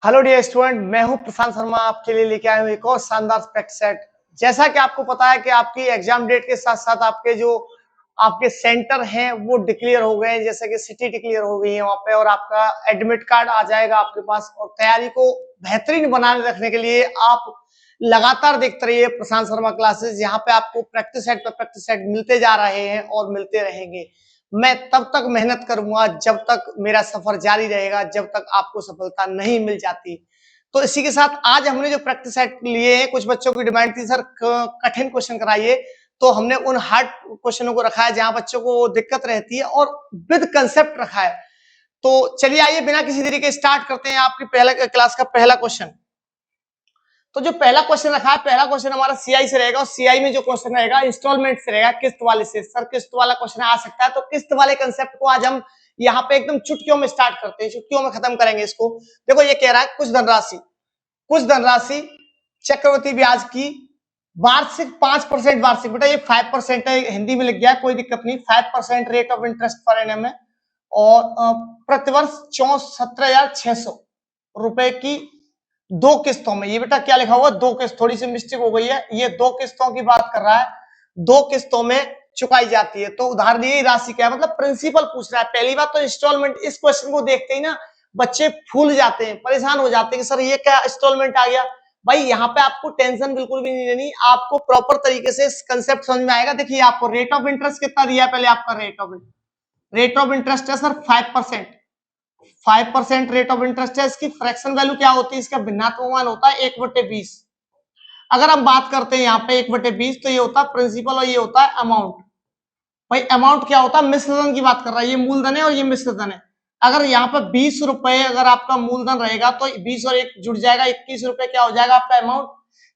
Hello dear student, मैं हूं प्रशांत शर्मा। आपके लिए लेके आया हूं एक और शानदार प्रैक्टिस सेट। जैसा कि आपको पता है कि आपकी एग्जाम डेट के साथ साथ आपके सेंटर हैं वो डिक्लेयर हो गए हैं, जैसे कि सिटी डिक्लेयर हो गई है वहां पे, और आपका एडमिट कार्ड आ जाएगा आपके पास। और तैयारी को बेहतरीन बनाने रखने के लिए आप लगातार देखते रहिए प्रशांत शर्मा क्लासेस। यहाँ पे आपको प्रैक्टिस सेट पर प्रैक्टिस सेट मिलते जा रहे हैं और मिलते रहेंगे। मैं तब तक मेहनत करूंगा जब तक मेरा सफर जारी रहेगा, जब तक आपको सफलता नहीं मिल जाती। तो इसी के साथ आज हमने जो प्रैक्टिस सेट लिए हैं, कुछ बच्चों की डिमांड थी सर कठिन क्वेश्चन कराइए, तो हमने उन हार्ड क्वेश्चनों को रखा है जहां बच्चों को दिक्कत रहती है और विद कंसेप्ट रखा है। तो चलिए आइए बिना किसी देरी के स्टार्ट करते हैं आपकी पहला क्लास का पहला क्वेश्चन। तो जो पहला क्वेश्चन रखा है, पहला क्वेश्चन हमारा सीआई से रहेगा, और सीआई में जो क्वेश्चन रहेगा इंस्टॉलमेंट से रहेगा, किस्त वाले से। सर किस्त वाला क्वेश्चन आ सकता है, तो किस्त वाले कंसेप्ट को आज हम यहाँ पे एकदम चुटकियों में स्टार्ट करते हैं, चुटकियों में खत्म करेंगे इसको। देखो ये कह रहा है कुछ धनराशि चक्रवृद्धि ब्याज की वार्षिक 5% वार्षिक, बेटा ये 5% है, हिंदी में लिख गया, कोई दिक्कत नहीं। 5% rate of interest per annum है, और प्रतिवर्ष 17,600 रुपए की दो किस्तों में। ये बेटा क्या लिखा हुआ, दो किस्त, थोड़ी सी मिस्टेक हो गई है, ये दो किस्तों की बात कर रहा है, दो किस्तों में चुकाई जाती है। तो उधार ली राशि क्या है, मतलब प्रिंसिपल पूछ रहा है। पहली बात तो इंस्टॉलमेंट, इस क्वेश्चन को देखते ही ना बच्चे फूल जाते हैं, परेशान हो जाते हैं कि सर ये क्या इंस्टॉलमेंट आ गया। भाई यहाँ पे आपको टेंशन बिल्कुल भी नहीं लेनी, आपको प्रॉपर तरीके से कंसेप्ट समझ में आएगा। देखिए आपको रेट ऑफ इंटरेस्ट कितना दिया है, पहले आपका रेट ऑफ इंटरेस्ट है सर 5%। 5% रेट ऑफ इंटरेस्ट है, इसकी फ्रैक्शन वैल्यू क्या होती है, इसका भिन्नात्मक मान होता है 1/20। अगर हम बात करते हैं यहाँ पे 1/20, तो ये होता है प्रिंसिपल और ये होता है अमाउंट। भाई अमाउंट क्या होता है, मिश्रधन की बात कर रहा है, ये मूलधन है और ये मिश्रधन है। अगर यहाँ पे 20 रुपए अगर आपका मूलधन रहेगा, तो 20 और 1 जुड़ जाएगा 21 रुपए, क्या हो जाएगा आपका अमाउंट।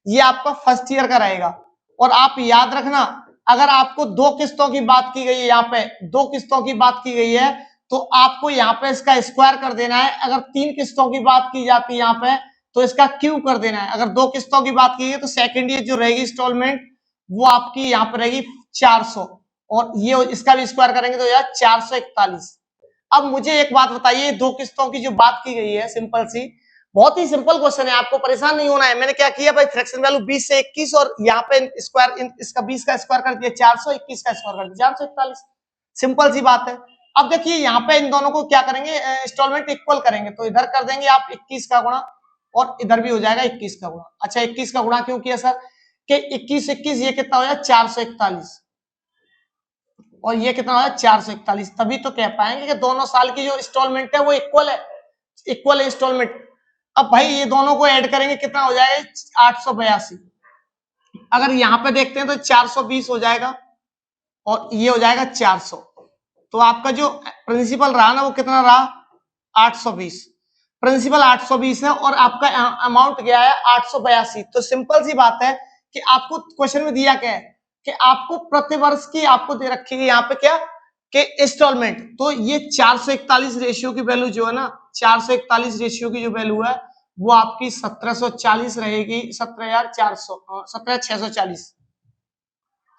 ये आपका फर्स्ट ईयर का रहेगा। और आप याद रखना, अगर आपको दो किस्तों की बात की गई है, यहाँ पे दो किस्तों की बात की गई है, तो आपको यहाँ पे इसका स्क्वायर कर देना है। अगर तीन किस्तों की बात की जाती है यहाँ पे, तो इसका क्यूब कर देना है। अगर दो किस्तों की बात की गई तो सेकेंड ईयर जो रहेगी इंस्टॉलमेंट, वो आपकी यहाँ पे रहेगी 400, और ये इसका भी स्क्वायर करेंगे तो यार 441। अब मुझे एक बात बताइए, दो किस्तों की जो बात की गई है, सिंपल सी, बहुत ही सिंपल क्वेश्चन है, आपको परेशान नहीं होना है। मैंने क्या किया भाई, फ्रैक्शन वैल्यू 20 से 21, और यहाँ पे स्क्वायर, इसका 20 का स्क्वायर कर दिया 400, 21 का स्क्वायर कर दिया 441। सिंपल सी बात है। अब देखिए यहाँ पे इन दोनों को क्या करेंगे, इंस्टॉलमेंट इक्वल करेंगे, तो इधर कर देंगे आप 21 का गुणा, और इधर भी हो जाएगा 21 का गुणा। अच्छा 21 का गुणा क्यों किया सर, कि 21 ये कितना हो जाएगा 441, और ये कितना हो जाएगा 441। तभी तो कह पाएंगे कि दोनों साल की जो इंस्टॉलमेंट है वो इक्वल है इंस्टॉलमेंट। अब भाई ये दोनों को ऐड करेंगे, कितना हो जाएगा 882। अगर यहाँ पे देखते हैं तो 420 हो जाएगा, और ये हो जाएगा 400। तो आपका जो प्रिंसिपल रहा ना, वो कितना रहा 820। प्रिंसिपल 820 है, और आपका अमाउंट गया है 882। तो सिंपल सी बात है कि आपको क्वेश्चन में दिया क्या है, कि आपको प्रतिवर्ष की आपको दे रखी है यहाँ पे क्या, कि इंस्टॉलमेंट। तो ये 441 रेशियो की वैल्यू जो है ना, 441 रेशियो की जो वैल्यू है, वो आपकी 1740 रहेगी, 17,640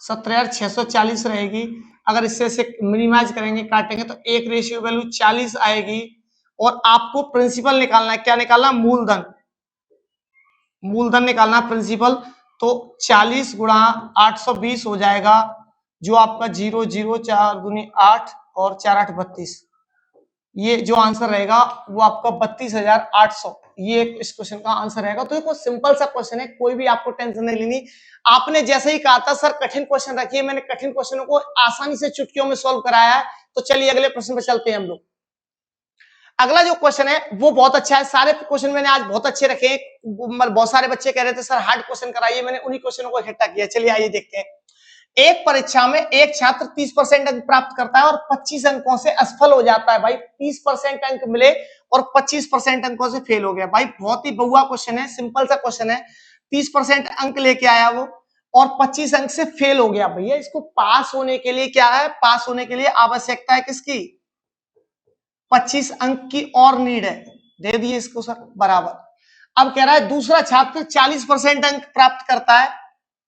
17,640 रहेगी। अगर इससे से मिनिमाइज करेंगे, काटेंगे, तो एक रेशियो वैल्यू 40 आएगी। और आपको प्रिंसिपल निकालना है, क्या निकालना, मूलधन निकालना प्रिंसिपल। तो 40 गुणा 820 हो जाएगा, जो आपका 0 4 दूनी 8 और 4 8 32। ये जो आंसर रहेगा वो आपका 32,800, ये इस क्वेश्चन का आंसर रहेगा। तो ये सिंपल सा क्वेश्चन है, कोई भी आपको टेंशन नहीं लेनी। आपने जैसे ही कहा था सर कठिन क्वेश्चन रखिए, मैंने कठिन क्वेश्चनों को आसानी से चुटकियों में सॉल्व कराया है। तो चलिए अगले प्रश्न पे चलते हैं हम लोग। अगला जो क्वेश्चन है वो बहुत अच्छा है, सारे क्वेश्चन मैंने आज बहुत अच्छे रखे। बहुत सारे बच्चे कह रहे थे सर हार्ड क्वेश्चन कराइए, मैंने उन्हीं क्वेश्चनों को इकट्ठा किया। चलिए आइए देखते हैं। एक परीक्षा में एक छात्र 30% अंक प्राप्त करता है और 25 अंकों से असफल हो जाता है। भाई 30% अंक मिले और 25% अंकों से फेल हो गया। भाई बहुत ही बहुआ क्वेश्चन है, सिंपल सा क्वेश्चन है। 30% अंक लेके आया वो और 25 अंक से फेल हो गया। भैया इसको पास होने के लिए क्या है, पास होने के लिए आवश्यकता है किसकी, 25 अंक की और नीड है, दे दिए इसको सर बराबर। अब कह रहा है दूसरा छात्र 40% अंक प्राप्त करता है।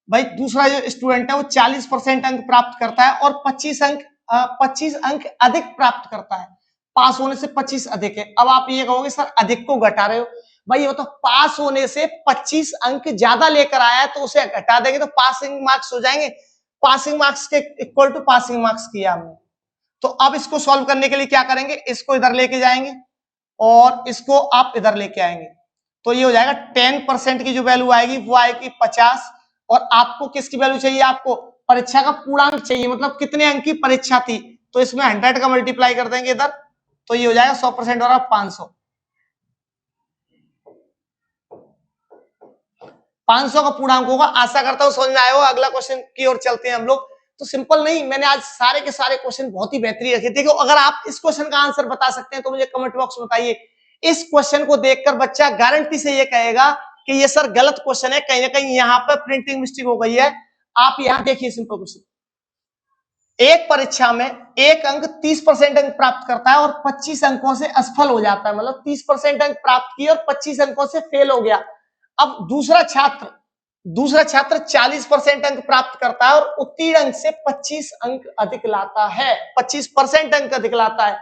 भाई दूसरा जो स्टूडेंट है वो 40% अंक प्राप्त करता है और 25 अंक अधिक प्राप्त करता है। पास होने से 25 अधिक है। अब आप ये कहोगे सर अधिक को घटा रहे हो, भाई वो तो पास होने से 25 अंक ज्यादा लेकर आया है, तो उसे हटा देंगे तो पासिंग मार्क्स हो जाएंगे। पासिंग मार्क्स के इक्वल टू पासिंग मार्क्स किया हमने। तो अब इसको सॉल्व करने के लिए क्या करेंगे, इसको इधर लेके जाएंगे और इसको आप इधर लेके आएंगे, तो ये हो जाएगा 10% की जो वैल्यू आएगी वो आएगी 50। और आपको किसकी वैल्यू चाहिए, आपको परीक्षा का पूर्णांक चाहिए, मतलब कितने अंक की परीक्षा थी, तो इसमें 100 का मल्टीप्लाई कर देंगे इधर, तो ये हो जाएगा 100% और 500। 500 का पूर्णांक होगा। आशा करता हूं समझ में आया होगा। अगला क्वेश्चन की ओर चलते हैं हम लोग। तो सिंपल नहीं, मैंने आज सारे के सारे क्वेश्चन बहुत ही बेहतरीन रखे। देखो अगर आप इस क्वेश्चन का आंसर बता सकते हैं तो मुझे कमेंट बॉक्स में बताइए। इस क्वेश्चन को देखकर बच्चा गारंटी से ये कहेगा कि ये सर गलत क्वेश्चन है, कहीं ना कहीं यहाँ पर प्रिंटिंग मिस्टेक हो गई है। आप यहाँ देखिए सिंपल क्वेश्चन, एक परीक्षा में एक अंक 30% अंक प्राप्त करता है और 25 अंकों से असफल हो जाता है, मतलब 30% अंक प्राप्त किए और 25 अंकों से फेल हो गया। अब दूसरा छात्र 40% अंक प्राप्त करता है और उत्तीर्ण अंक से 25 अंक अधिक लाता है, 25% अंक अधिक लाता है।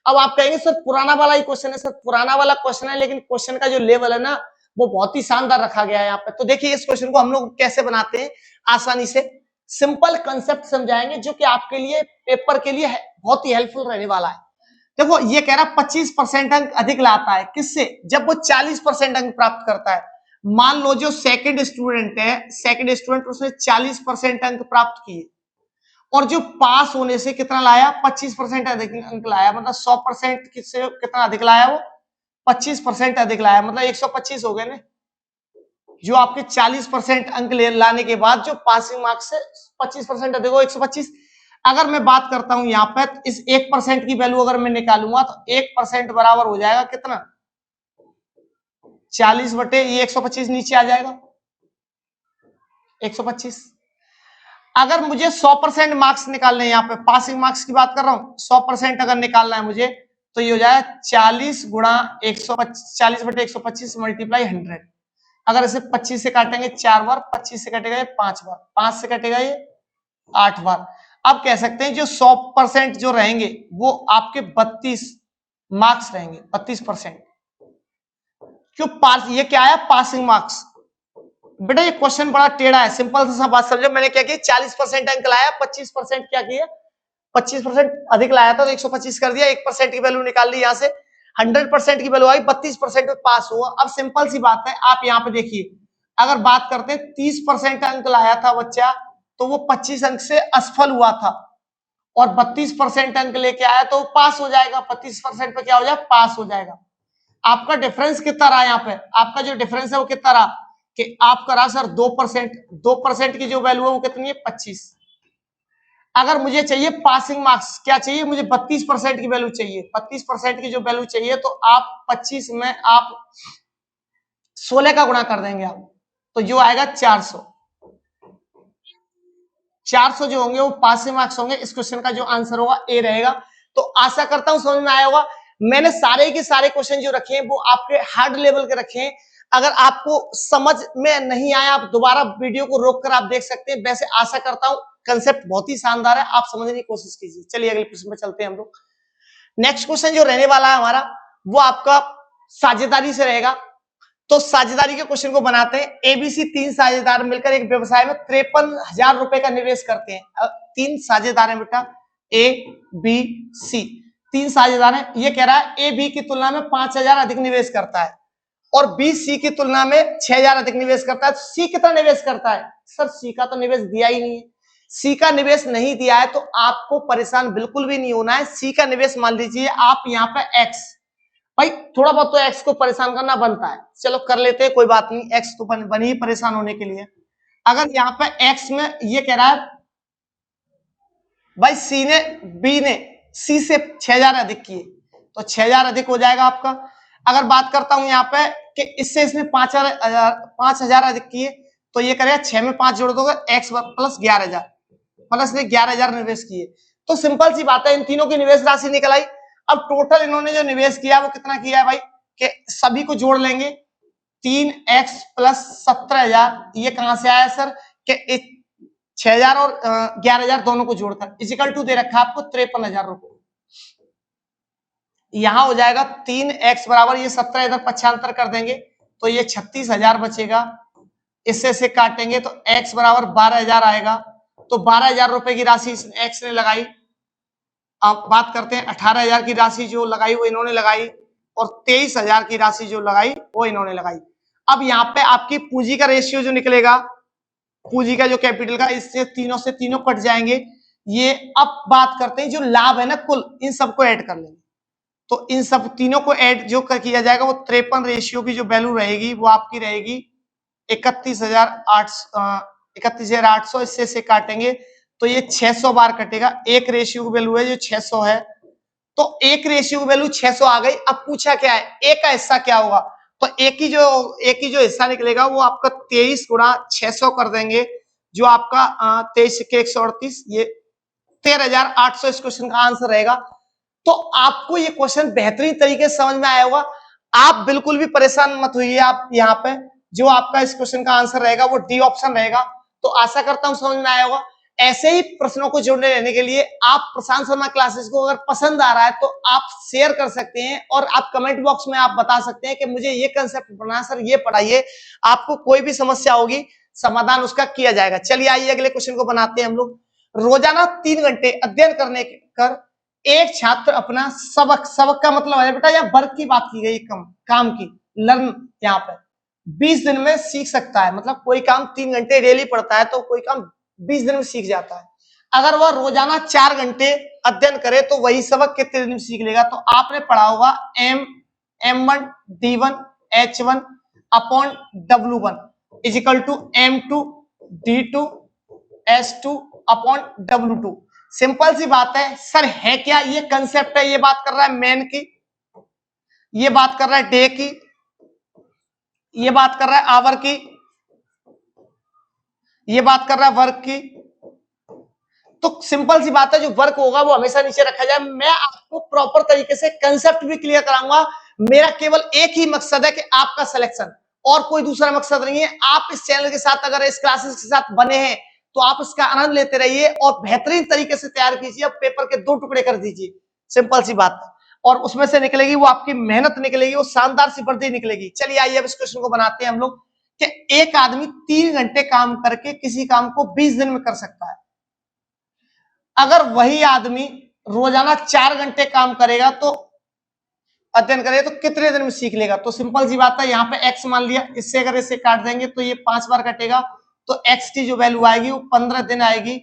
अब आप कहेंगे सर पुराना वाला ही क्वेश्चन है। सर पुराना वाला क्वेश्चन है, लेकिन क्वेश्चन का जो लेवल है ना वो बहुत ही शानदार रखा गया है यहाँ पे। तो देखिए इस क्वेश्चन को हम लोग कैसे बनाते हैं, आसानी से सिंपल कंसेप्ट समझाएंगे जो कि आपके लिए पेपर के लिए बहुत ही हेल्पफुल रहने वाला है। देखो ये कह रहा 25% अंक अधिक लाता है, किससे, जब वो 40% अंक प्राप्त करता है। मान लो जो सेकंड स्टूडेंट उसने 40% अंक प्राप्त किए और जो पास होने से कितना लाया, 25% अधिक अंक लाया, मतलब 100% से कितना अधिक लाया, वो 25% अधिक लाया, मतलब 125 हो गए ना। जो आपके 40% अंक लाने के बाद जो पासिंग मार्क्स से 25% अधिक हो, 125। अगर मैं बात करता हूं यहाँ पे इस 1% की वैल्यू अगर मैं निकालूंगा तो 1% बराबर हो जाएगा कितना, 40 बटे ये 125 नीचे आ जाएगा 125। अगर मुझे 100% मार्क्स निकालने हैं, यहाँ पे पासिंग मार्क्स की बात कर रहा हूं, 100% अगर निकालना है मुझे तो ये हो जाएगा 40 गुणा 140 बटे 125 मल्टीप्लाई 100। अगर इसे 25 से काटेंगे 4 बार, 25 से कटेगा ये 5 बार, 5 से कटेगा ये 8 बार। अब कह सकते हैं जो 100% जो रहेंगे वो आपके 32 मार्क्स रहेंगे, 32%। क्यों पास, ये क्या है पासिंग मार्क्स। बेटा ये क्वेश्चन बड़ा टेढ़ा है, सिंपल सा बात समझो। मैंने क्या किया, 40% अंक लाया, 25% क्या किया, 25% अधिक लाया था तो 125 कर दिया, 1% की वैल्यू निकाल ली, यहां से 100% की वैल्यू आई, 32% पास हुआ। अब सिंपल सी बात है, आप यहाँ पे देखिए, अगर बात करते हैं 30% अंक लाया था बच्चा तो वो 25 अंक से असफल हुआ था, और 32% अंक लेके आया तो पास हो जाएगा, 32% पे क्या हो जाएगा, पास हो जाएगा। आपका डिफरेंस कितना रहा, यहाँ पे आपका जो डिफरेंस है वो कितना रहा, कि आपका रहा सर 2% की जो वैल्यू है वो कितनी है, 25। अगर मुझे चाहिए पासिंग मार्क्स, क्या चाहिए मुझे, 32% की वैल्यू चाहिए, 32% की जो वैल्यू चाहिए, तो आप 25 में आप 16 का गुणा कर देंगे आप, तो जो आएगा 400 जो होंगे वो पासिंग मार्क्स होंगे। इस क्वेश्चन का जो आंसर होगा ए रहेगा। तो आशा करता हूं समझ में आया होगा। मैंने सारे के सारे क्वेश्चन जो रखे हैं वो आपके हार्ड लेवल के रखे हैं। अगर आपको समझ में नहीं आया, आप दोबारा वीडियो को रोककर आप देख सकते हैं। वैसे आशा करता हूं कंसेप्ट बहुत ही शानदार है, आप समझने की कोशिश कीजिए। चलिए अगले प्रश्न में चलते हैं हम लोग। नेक्स्ट क्वेश्चन जो रहने वाला है हमारा, वो आपका साझेदारी से रहेगा। तो साझेदारी के क्वेश्चन को बनाते हैं। एबीसी 3 साझेदार मिलकर एक व्यवसाय में 53,000 रुपए का निवेश करते हैं। 3 साझेदार हैं बेटा, ए बी सी, 3 साझेदार हैं। ये कह रहा है ए बी की तुलना में 5,000 अधिक निवेश करता है और बी सी की तुलना में 6,000 अधिक निवेश करता है। तो सी कितना निवेश करता है, सर सी का तो निवेश दिया ही नहीं है। सी का निवेश नहीं दिया है तो आपको परेशान बिल्कुल भी नहीं होना है। सी का निवेश मान लीजिए आप यहाँ पे एक्स, भाई थोड़ा बहुत तो एक्स को परेशान करना बनता है, चलो कर लेते हैं, कोई बात नहीं, एक्स तो बनी ही परेशान होने के लिए। अगर यहाँ पे एक्स में ये कह रहा है भाई बी ने सी से 6,000 अधिक किए, तो 6,000 अधिक हो जाएगा आपका। अगर बात करता हूं यहाँ पे कि इससे इसने 5,000 अधिक किए, तो ये करेगा 6 में 5 जोड़ दोगे एक्स प्लस 11,000, मतलब इसने 11,000 निवेश किए। तो सिंपल सी बात है, इन तीनों की निवेश राशि निकल आई। अब टोटल इन्होंने जो निवेश किया वो कितना किया है भाई, कि सभी को जोड़ लेंगे, 3x प्लस 17,000, ये कहां से आया सर, कि 6,000 और 11,000 दोनों को जोड़कर इजिकल टू दे रखा है आपको 53,000 रुपए। यहां हो जाएगा 3x बराबर, ये 17 इधर पक्षांतर कर देंगे तो ये 36,000 बचेगा। इससे से काटेंगे तो x बराबर 12,000 आएगा। तो 12,000 रुपए की राशि x ने लगाई। अब बात करते हैं 18,000 की राशि जो लगाई वो इन्होंने लगाई, और 23,000 की राशि जो लगाई वो इन्होंने लगाई। अब यहाँ पे आपकी पूंजी का रेशियो जो निकलेगा, पूंजी का जो कैपिटल का, इससे तीनों से तीनों कट जाएंगे ये। अब बात करते हैं जो लाभ है ना कुल, इन सबको ऐड कर लेंगे। तो इन सब तीनों को ऐड जो किया जाएगा वो 53 रेशियो की जो वैल्यू रहेगी वो आपकी रहेगी 31,800। इससे से काटेंगे तो ये 600 बार कटेगा। एक रेशियो की वैल्यू है जो 600 है, तो एक रेशियो की वैल्यू 600 आ गई। अब पूछा क्या है, एक का हिस्सा क्या होगा, तो एक ही जो हिस्सा निकलेगा वो आपका 23 गुणा 600 कर देंगे, जो आपका 23 के 138, ये 13,800 इस क्वेश्चन का आंसर रहेगा। तो आपको ये क्वेश्चन बेहतरीन तरीके से समझ में आया होगा। आप बिल्कुल भी परेशान मत होइए। आप यहाँ पे जो आपका इस क्वेश्चन का आंसर रहेगा वो डी ऑप्शन रहेगा। तो आशा करता हूं समझ में आया होगा। ऐसे ही प्रश्नों को जोड़ने रहने के लिए आप प्रशांत शर्मा क्लासेस को अगर पसंद आ रहा है तो आप शेयर कर सकते हैं, और आप कमेंट बॉक्स में आप बता सकते हैं कि मुझे ये कंसेप्ट पढ़ना सर, ये पढ़ाइए। आपको कोई भी समस्या होगी समाधान उसका किया जाएगा। चलिए आइए अगले क्वेश्चन को बनाते हैं हम लोग। रोजाना 3 घंटे अध्ययन करने कर एक छात्र अपना सबक का मतलब है बेटा, यहाँ वर्क की बात की गई, काम की, लर्न, यहाँ पे 20 दिन में सीख सकता है। मतलब कोई काम 3 घंटे डेली पढ़ता है तो कोई काम 20 दिन में सीख जाता है। अगर वह रोजाना 4 घंटे अध्ययन करे तो वही सबक कितने दिन में सीख लेगा। तो आपने पढ़ा होगा M1 D1 H1 upon W1 is equal to M2 D2 S2 upon W2। Simple सी बात है सर, है क्या, ये कंसेप्ट है। ये बात कर रहा है मैन की, ये बात कर रहा है डे की, ये बात कर रहा है आवर की, ये बात कर रहा है वर्क की। तो सिंपल सी बात है, जो वर्क होगा वो हमेशा नीचे रखा जाए। मैं आपको प्रॉपर तरीके से कंसेप्ट भी क्लियर कराऊंगा। मेरा केवल एक ही मकसद है कि आपका सिलेक्शन, और कोई दूसरा मकसद नहीं है। आप इस चैनल के साथ, अगर इस क्लासेस के साथ बने हैं तो आप इसका आनंद लेते रहिए और बेहतरीन तरीके से तैयार कीजिए। अब पेपर के 2 टुकड़े कर दीजिए, सिंपल सी बात है, और उसमें से निकलेगी वो आपकी मेहनत निकलेगी, वो शानदार सी वर्दी निकलेगी। चलिए आइए अब इस क्वेश्चन को बनाते हैं हम लोग कि एक आदमी 3 घंटे काम करके किसी काम को 20 दिन में कर सकता है। अगर वही आदमी रोजाना 4 घंटे काम करेगा तो अध्ययन करेगा तो कितने दिन में सीख लेगा। तो सिंपल सी बात है, यहाँ पे x मान लिया, इससे अगर इसे काट देंगे तो ये 5 बार कटेगा, तो x की जो वैल्यू आएगी वो 15 दिन आएगी।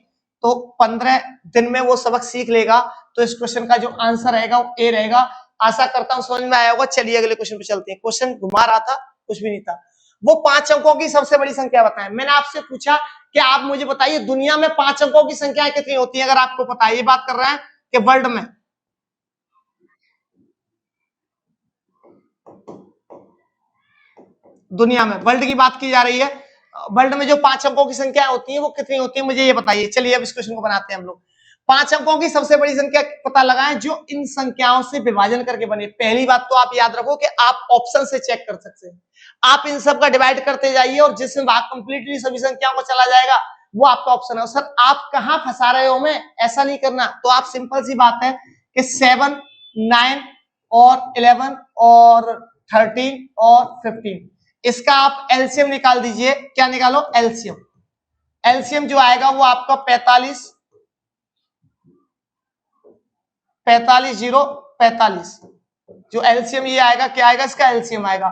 तो 15 दिन में वो सबक सीख लेगा। तो इस क्वेश्चन का जो आंसर रहेगा वो ए रहेगा। आशा करता हूं समझ में आया होगा। चलिए अगले क्वेश्चन पे चलते हैं। क्वेश्चन घुमा रहा था, कुछ भी नहीं था। वो 5 अंकों की सबसे बड़ी संख्या बताएं। मैंने आपसे पूछा कि आप मुझे बताइए दुनिया में 5 अंकों की संख्याएं कितनी होती है। अगर आपको पता है, ये बात कर रहा है कि वर्ल्ड में, दुनिया में, वर्ल्ड की बात की जा रही है। वर्ल्ड में जो 5 अंकों की संख्या होती है वो कितनी होती है, मुझे ये बताइए। चलिए अब इस क्वेश्चन को बनाते हैं हम लोग। 5 अंकों की सबसे बड़ी संख्या पता लगाएं जो इन संख्याओं से विभाजन करके बने। पहली बात तो आप याद रखो कि आप ऑप्शन से चेक कर सकते हैं। आप इन सब का डिवाइड करते जाइए और जिसमें भाग कंप्लीटली सभी संख्याओं को चला जाएगा वो आपका ऑप्शन है। सर आप कहां फंसा रहे हो, मैं ऐसा नहीं करना। तो आप सिंपल सी बात है कि 7, 9 और 11 और 13 और 15, इसका आप एलसीएम निकाल दीजिए। क्या निकालो, एलसीएम। एलसीएम जो आएगा वो आपका 45 45 जो एलसीएम ये आएगा, क्या आएगा, इसका एलसीएम आएगा।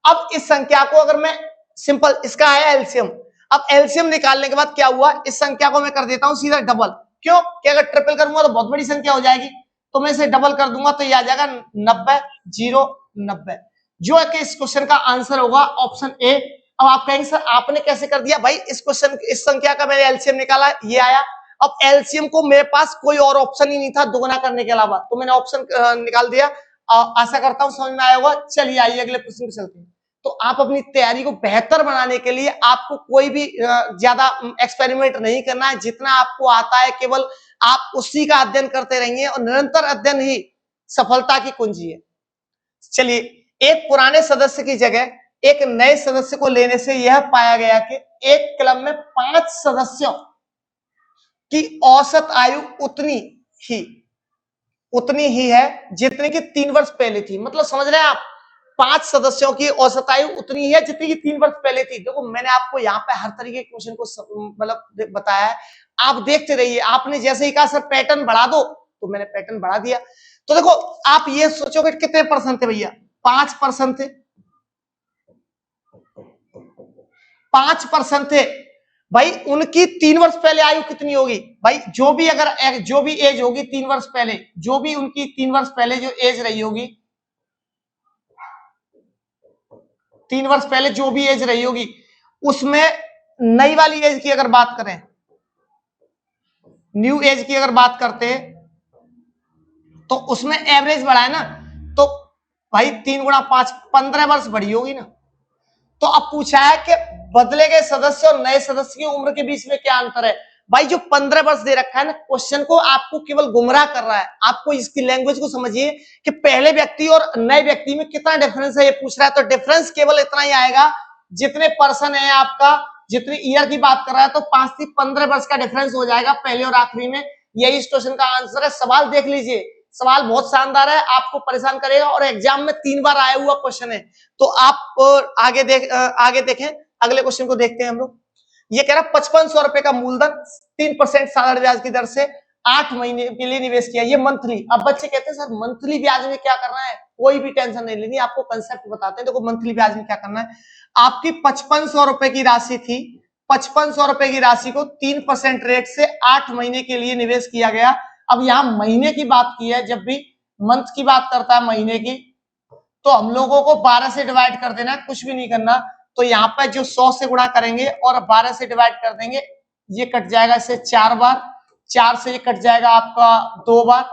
अब इस संख्या को अगर मैं सिंपल, इसका आया एलसीएम, अब एलसीएम निकालने के बाद क्या हुआ, इस संख्या को मैं कर देता हूं सीधा डबल। क्यों कि अगर ट्रिपल करूंगा तो बहुत बड़ी संख्या हो जाएगी, तो मैं इसे डबल कर दूंगा तो ये आ जाएगा 90 0 90, जो है कि इस क्वेश्चन का आंसर होगा ऑप्शन ए। अब आप कहेंगे सर आपने कैसे कर दिया भाई, इस क्वेश्चन इस संख्या का मैंने एलसीएम निकाला, ये आया। अब एलसीएम को मेरे पास कोई और ऑप्शन ही नहीं था दोगुना करने के अलावा, तो मैंने ऑप्शन निकाल दिया। आशा करता हूं समझ में आया होगा। चलिए आइए अगले क्वेश्चन पे चलते हैं। तो आप अपनी तैयारी को बेहतर बनाने के लिए आपको कोई भी ज्यादा एक्सपेरिमेंट नहीं करना है। जितना आपको आता है केवल आप उसी का अध्ययन करते रहिए, और निरंतर अध्ययन ही सफलता की कुंजी है। चलिए, एक पुराने सदस्य की जगह एक नए सदस्य को लेने से यह पाया गया कि एक क्लब में 5 सदस्यों की औसत आयु उतनी ही उतनी ही है जितनी की 3 वर्ष पहले थी। मतलब समझ रहे हैं आप, 5 सदस्यों की औसत आयु उतनी ही है जितनी की 3 वर्ष पहले थी। देखो मैंने आपको यहाँ पे हर तरीके के क्वेश्चन को मतलब बताया है, आप देखते रहिए। आपने जैसे ही कहा सर पैटर्न बढ़ा दो, तो मैंने पैटर्न बढ़ा दिया। तो देखो आप ये सोचोगे कितने परसेंट थे भैया, 5% थे, 5% थे भाई। उनकी 3 वर्ष पहले आयु कितनी होगी भाई, जो भी अगर जो भी एज होगी 3 वर्ष पहले, जो भी उनकी 3 वर्ष पहले जो एज रही होगी, 3 वर्ष पहले जो भी एज रही होगी, उसमें नई वाली एज की अगर बात करें, न्यू एज की अगर बात करते हैं, तो उसमें एवरेज बढ़ा है ना, तो भाई 3 गुणा 5, 15 वर्ष बढ़ी होगी ना। तो अब पूछा है कि बदले गए सदस्य और नए सदस्य की उम्र के बीच में क्या अंतर है। भाई जो 15 वर्ष दे रखा है ना, क्वेश्चन को आपको केवल गुमराह कर रहा है। आपको इसकी लैंग्वेज को समझिए कि पहले व्यक्ति और नए व्यक्ति में कितना डिफरेंस है ये पूछ रहा है। तो डिफरेंस केवल इतना ही आएगा, जितने पर्सन है आपका, जितनी ईयर की बात कर रहा है, तो 5 से 15 वर्ष का डिफरेंस हो जाएगा पहले और आखिरी में। यही इस क्वेश्चन का आंसर है। सवाल देख लीजिए, सवाल बहुत शानदार है, आपको परेशान करेगा और एग्जाम में 3 बार आया हुआ क्वेश्चन है। तो आप आगे देखें, अगले क्वेश्चन को देखते हैं हम लोग। ये कह रहा 5500 रुपए का मूलधन 3% साधारण ब्याज की दर से 8 महीने के लिए निवेश किया, ये मंथली। अब बच्चे कहते हैं सर मंथली ब्याज में क्या करना है, कोई भी टेंशन नहीं लेनी, आपको कंसेप्ट बताते हैं। देखो मंथली ब्याज में क्या करना है, आपकी 5500 रुपए की राशि थी, 5500 रुपए की राशि को 3% रेट से 8 महीने के लिए निवेश किया गया। अब यहां महीने की बात की है, जब भी मंथ की बात करता है महीने की, तो हम लोगों को 12 से डिवाइड कर देना है, कुछ भी नहीं करना। तो यहाँ पे जो 100 से गुणा करेंगे और 12 से डिवाइड कर देंगे, ये कट जाएगा इससे 4 बार, 4 से ये कट जाएगा आपका 2 बार,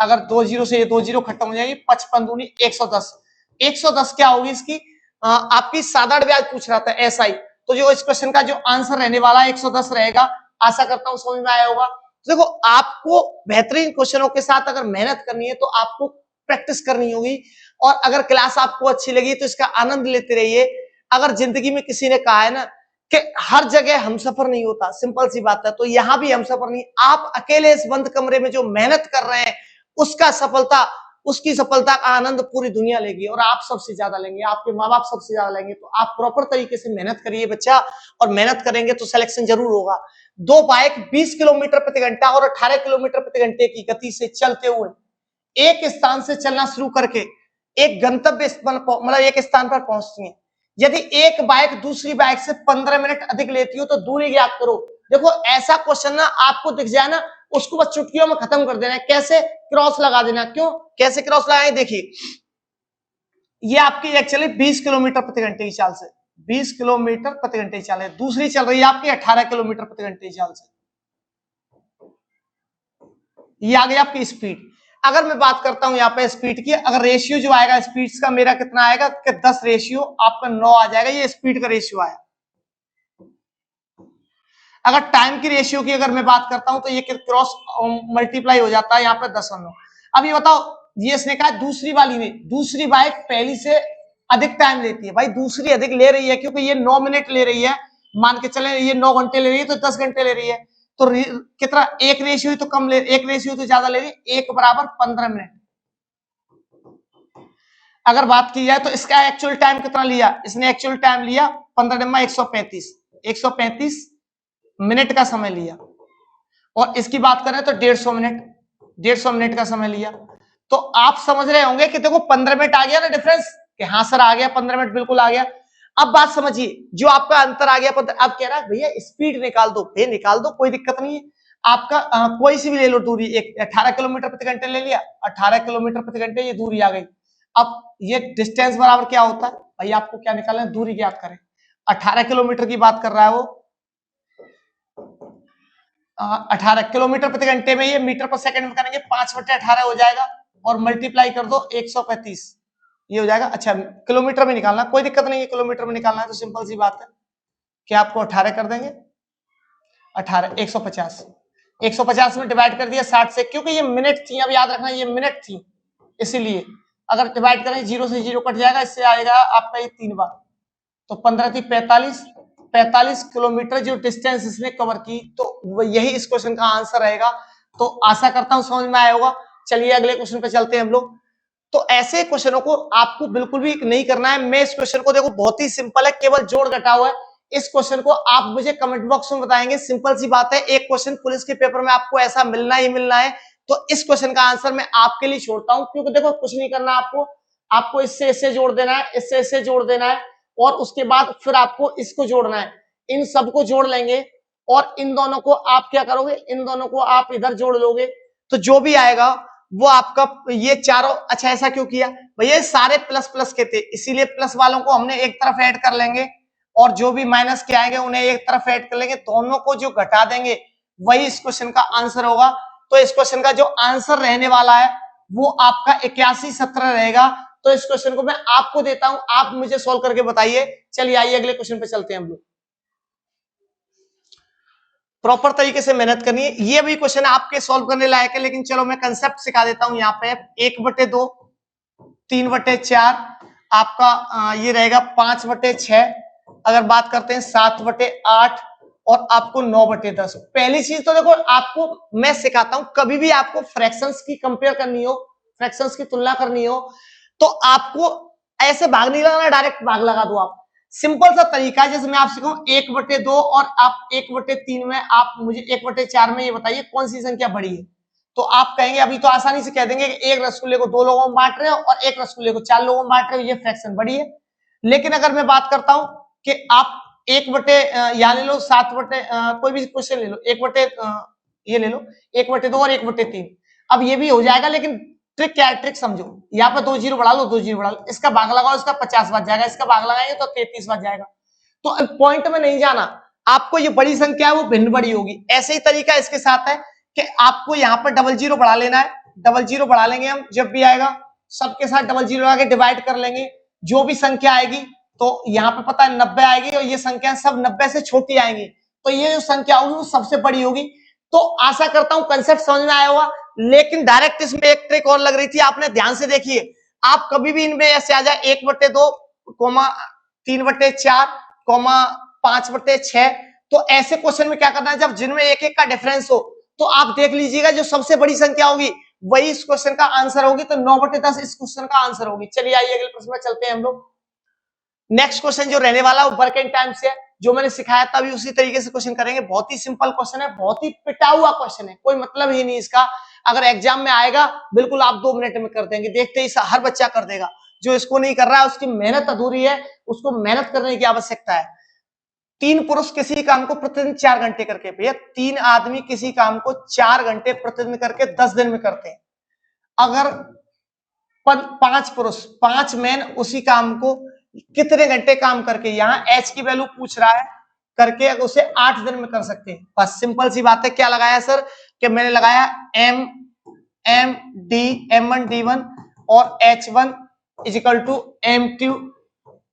अगर 2 जीरो से ये 2 जीरो खत्म हो जाएगी, 55 दूनी 110। 110 क्या होगी इसकी, आपकी साधारण ब्याज पूछ रहा था एसआई, तो जो इस क्वेश्चन का जो आंसर रहने वाला है 110 रहेगा। आशा करता हूं समझ में आया होगा। देखो आपको बेहतरीन क्वेश्चनों के साथ अगर मेहनत करनी है तो आपको प्रैक्टिस करनी होगी, और अगर क्लास आपको अच्छी लगी तो इसका आनंद लेते रहिए। अगर जिंदगी में किसी ने कहा है ना कि हर जगह हम सफर नहीं होता, सिंपल सी बात है, तो यहां भी हम सफर नहीं। आप अकेले इस बंद कमरे में जो मेहनत कर रहे हैं, उसकी सफलता का आनंद पूरी दुनिया लेगी, और आप सबसे ज्यादा लेंगे, आपके माँ बाप सबसे ज्यादा लेंगे। तो आप प्रॉपर तरीके से मेहनत करिए बच्चा, और मेहनत करेंगे तो सिलेक्शन जरूर होगा। 2 बाइक 20 किलोमीटर प्रति घंटा और 18 किलोमीटर प्रति घंटे की गति से चलते हुए एक स्थान से चलना शुरू करके एक गंतव्य मतलब एक स्थान पर पहुंचती है। यदि एक बाइक दूसरी बाइक से 15 मिनट अधिक लेती हो तो दूरी ज्ञात करो। देखो ऐसा क्वेश्चन ना आपको दिख जाए ना, उसको बस चुटकियों में खत्म कर देना है। कैसे, क्रॉस लगा देना। क्यों, कैसे क्रॉस लगाए, देखिए ये आपकी एक्चुअली 20 किलोमीटर प्रति घंटे की चाल से, 20 किलोमीटर प्रति घंटे की चाल है, दूसरी चल रही है आपकी 18 किलोमीटर प्रति घंटे की चाल से। ये आ गई आपकी स्पीड। अगर मैं बात करता हूं यहाँ पे स्पीड की, अगर रेशियो जो आएगा स्पीड्स का मेरा कितना आएगा कि 10 रेशियो आपका 9 आ जाएगा, ये स्पीड का रेशियो आया। अगर टाइम की रेशियो की अगर मैं बात करता हूं तो ये क्रॉस मल्टीप्लाई हो जाता है यहाँ पे 10। अब ये बताओ, ये इसने कहा दूसरी वाली में, दूसरी बाइक पहली से अधिक टाइम लेती है। भाई दूसरी अधिक ले रही है क्योंकि ये 9 मिनट ले रही है, मान के चले ये 9 घंटे ले रही है तो 10 घंटे ले रही है, तो कितना, एक रेशियो तो कम ले, एक रेशियो तो ज्यादा ले रही है, 1 बराबर 15 मिनट। अगर बात की जाए तो इसका एक्चुअल टाइम कितना लिया, इसने एक्चुअल टाइम लिया 15 डिम्मा 135 मिनट का समय लिया, और इसकी बात करें तो 150 मिनट का समय लिया। तो आप समझ रहे होंगे कि देखो 15 मिनट आ गया ना डिफरेंस, कि हाँ सर आ गया, 15 मिनट बिल्कुल आ गया। अब बात समझिए, जो आपका अंतर आ गया, अब कह रहा है भैया स्पीड निकाल दो, भैया निकाल दो, कोई दिक्कत नहीं है। आपका कोई सी भी ले लो दूरी, 18 किलोमीटर प्रति घंटे ले लिया, 18 किलोमीटर प्रति घंटे ये दूरी आ गई। अब ये डिस्टेंस बराबर क्या होता है, भाई आपको क्या निकालना है, दूरी ज्ञात करें। 18 किलोमीटर की बात कर रहा है वो, 18 किलोमीटर प्रति घंटे में ये मीटर पर सेकंड में करेंगे, 5/18 हो जाएगा, और मल्टीप्लाई कर दो 135, ये हो जाएगा। अच्छा किलोमीटर में निकालना, कोई दिक्कत नहीं है, किलोमीटर में निकालना है तो सिंपल सी बात है कि आपको 18 कर देंगे, 18 150 में डिवाइड कर दिया 60 से, क्योंकि ये मिनट थी, अब याद रखना ये मिनट थी, इसीलिए अगर डिवाइड करें 0 से 0 कट जाएगा, इससे आएगा आपका ये 3 बार, तो 15 थी 45 किलोमीटर जो डिस्टेंस इसने कवर की। तो यही इस क्वेश्चन का आंसर रहेगा। तो आशा करता हूं समझ में आया होगा। चलिए अगले क्वेश्चन पे चलते हैं हम लोग। तो ऐसे क्वेश्चनों को आपको बिल्कुल भी नहीं करना है। मैं इस क्वेश्चन को देखो बहुत ही सिंपल है, केवल जोड़ घटा हुआ है। इस क्वेश्चन को आप मुझे कमेंट बॉक्स में बताएंगे, सिंपल सी बात है। एक क्वेश्चन पुलिस के पेपर में आपको ऐसा मिलना ही मिलना है। तो इस क्वेश्चन का आंसर मैं आपके लिए छोड़ता हूं, क्योंकि देखो कुछ नहीं करना आपको, आपको इससे इससे जोड़ देना है, इससे इससे जोड़ देना है, और उसके बाद फिर आपको इसको जोड़ना है। इन सबको जोड़ लेंगे और इन दोनों को आप क्या करोगे, इन दोनों को आप इधर जोड़ लोगे, तो जो भी आएगा वो आपका ये चारों। अच्छा ऐसा क्यों किया भैया, सारे प्लस प्लस के थे, इसीलिए प्लस वालों को हमने एक तरफ ऐड कर लेंगे और जो भी माइनस के आएंगे उन्हें एक तरफ ऐड कर लेंगे, दोनों को जो घटा देंगे वही इस क्वेश्चन का आंसर होगा। तो इस क्वेश्चन का जो आंसर रहने वाला है वो आपका 81-17 रहेगा। तो इस क्वेश्चन को मैं आपको देता हूं, आप मुझे सोल्व करके बताइए। चलिए आइए अगले क्वेश्चन पे चलते हैं हम लोग। प्रॉपर तरीके से मेहनत करनी है। ये भी क्वेश्चन आपके सॉल्व करने लायक है, लेकिन चलो मैं कंसेप्ट सिखा देता हूं। यहाँ पे 1/2, 3/4, आपका ये रहेगा 5/6। अगर बात करते हैं 7/8 और आपको 9/10। पहली चीज तो देखो आपको मैं सिखाता हूं, कभी भी आपको फ्रैक्शंस की कंपेयर करनी हो, फ्रैक्शंस की तुलना करनी हो, तो आपको ऐसे भाग नहीं लगाना, डायरेक्ट भाग लगा दो आप। सिंपल सा तरीका है, जैसे मैं आपसे कहूं 1/2 और आप 1/3 में, आप मुझे 1/4 में ये बताइए कौन सी संख्या बड़ी है। तो आप कहेंगे, अभी तो आसानी से कह देंगे कि एक रसगुल्ले को 2 लोगों में बांट रहे हो और एक रसगुल्ले को 4 लोगों में बांट रहे हो, ये फ्रैक्शन बड़ी है। लेकिन अगर मैं बात करता हूं कि आप 1/, यहाँ ले लो 7/, कोई भी क्वेश्चन ले लो, 1/, ये ले लो 1/2 और 1/3। अब ये भी हो जाएगा, लेकिन ट्रिक क्या है, ट्रिक समझो। यहाँ पे 2 जीरो बढ़ा लो, 2 जीरो बढ़ा लो, इसका भाग लगाओ, इसका 50 बच जाएगा, इसका भाग लगाएंगे तो 33 बच जाएगा। तो पॉइंट में नहीं जाना, आपको ये बड़ी संख्या है वो भिन्न बड़ी होगी। ऐसे ही तरीका इसके साथ है कि आपको यहाँ पर 00 बढ़ा लेना है, 00 बढ़ा लेंगे हम, जब भी आएगा सबके साथ 00 लगा के डिवाइड कर लेंगे। जो भी संख्या आएगी, तो यहाँ पे पता है 90 आएगी, और ये संख्या सब 90 से छोटी आएंगी, तो ये जो संख्या होगी वो सबसे बड़ी होगी। तो आशा करता हूं कंसेप्ट समझ में आया होगा। लेकिन डायरेक्ट इसमें एक ट्रिक और लग रही थी, आपने ध्यान से देखिए। आप कभी भी इनमें ऐसे आ जाए 1/2, 3/4, 5/6, तो ऐसे क्वेश्चन में क्या करना है, जब जिनमें एक एक का डिफरेंस हो, तो आप देख लीजिएगा जो सबसे बड़ी संख्या होगी वही इस क्वेश्चन का आंसर होगी। तो 9/10 इस क्वेश्चन का आंसर होगी। चलिए आइए अगले प्रश्न में चलते हैं हम लोग। नेक्स्ट क्वेश्चन जो रहने वाला है वर्क एंड टाइम से है, जो मैंने सिखाया था अभी उसी तरीके से क्वेश्चन करेंगे। बहुत ही सिंपल क्वेश्चन है, बहुत ही पिटा हुआ क्वेश्चन है, कोई मतलब ही नहीं इसका। अगर एग्जाम में आएगा बिल्कुल आप 2 मिनट में कर देंगे, देखते ही हर बच्चा कर देगा। जो इसको नहीं कर रहा है उसकी मेहनत अधूरी है, उसको मेहनत करने की आवश्यकता है। 3 पुरुष किसी काम को प्रतिदिन 4 घंटे करके, भैया 3 आदमी किसी काम को 4 घंटे प्रतिदिन करके 10 दिन में करते हैं। अगर 5 पुरुष, 5 मैन उसी काम को कितने घंटे काम करके, यहाँ एच की वैल्यू पूछ रहा है, करके उसे 8 दिन में कर सकते हैं। बस सिंपल सी बात है। क्या लगाया सर, कि मैंने लगाया M1 D1 और H1 is equal to M2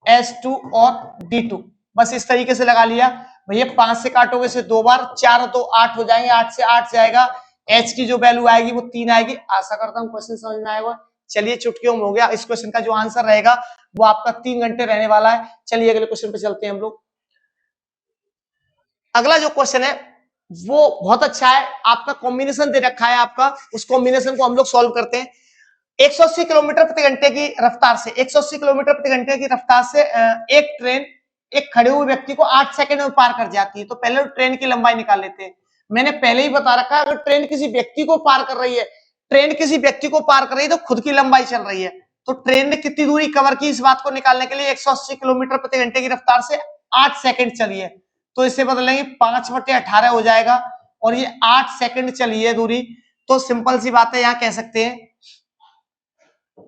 S2 और D2। बस इस तरीके से लगा लिया। भैया 5 से काटोगे से 2 बार, 4 तो 8 हो जाएंगे, 8 से 8 जाएगा, H की जो वैल्यू आएगी वो 3 आएगी। आशा करता हूं क्वेश्चन समझ में आएगा। चलिए चुटकियों में हो गया। इस क्वेश्चन का जो आंसर रहेगा वो आपका 3 घंटे रहने वाला है। चलिए अगले क्वेश्चन पे चलते हैं हम लोग। अगला जो क्वेश्चन है वो बहुत अच्छा है, आपका कॉम्बिनेशन दे रखा है, आपका उस कॉम्बिनेशन को हम लोग सॉल्व करते हैं। 180 किलोमीटर प्रति घंटे की रफ्तार से, 180 किलोमीटर प्रति घंटे की रफ्तार से एक ट्रेन एक खड़े हुए व्यक्ति को 8 सेकंड में पार कर जाती है। तो पहले ट्रेन की लंबाई निकाल लेते हैं। मैंने पहले ही बता रखा है, अगर ट्रेन किसी व्यक्ति को पार कर रही है, ट्रेन किसी व्यक्ति को पार कर रही है तो खुद की लंबाई चल रही है। तो ट्रेन ने कितनी दूरी कवर की, इस बात को निकालने के लिए 180 किलोमीटर प्रति घंटे की रफ्तार से 8 सेकंड चली है, तो इसे बदलेंगे 5/18 हो जाएगा, और ये 8 सेकंड चली है दूरी। तो सिंपल सी बात है, यहां कह सकते हैं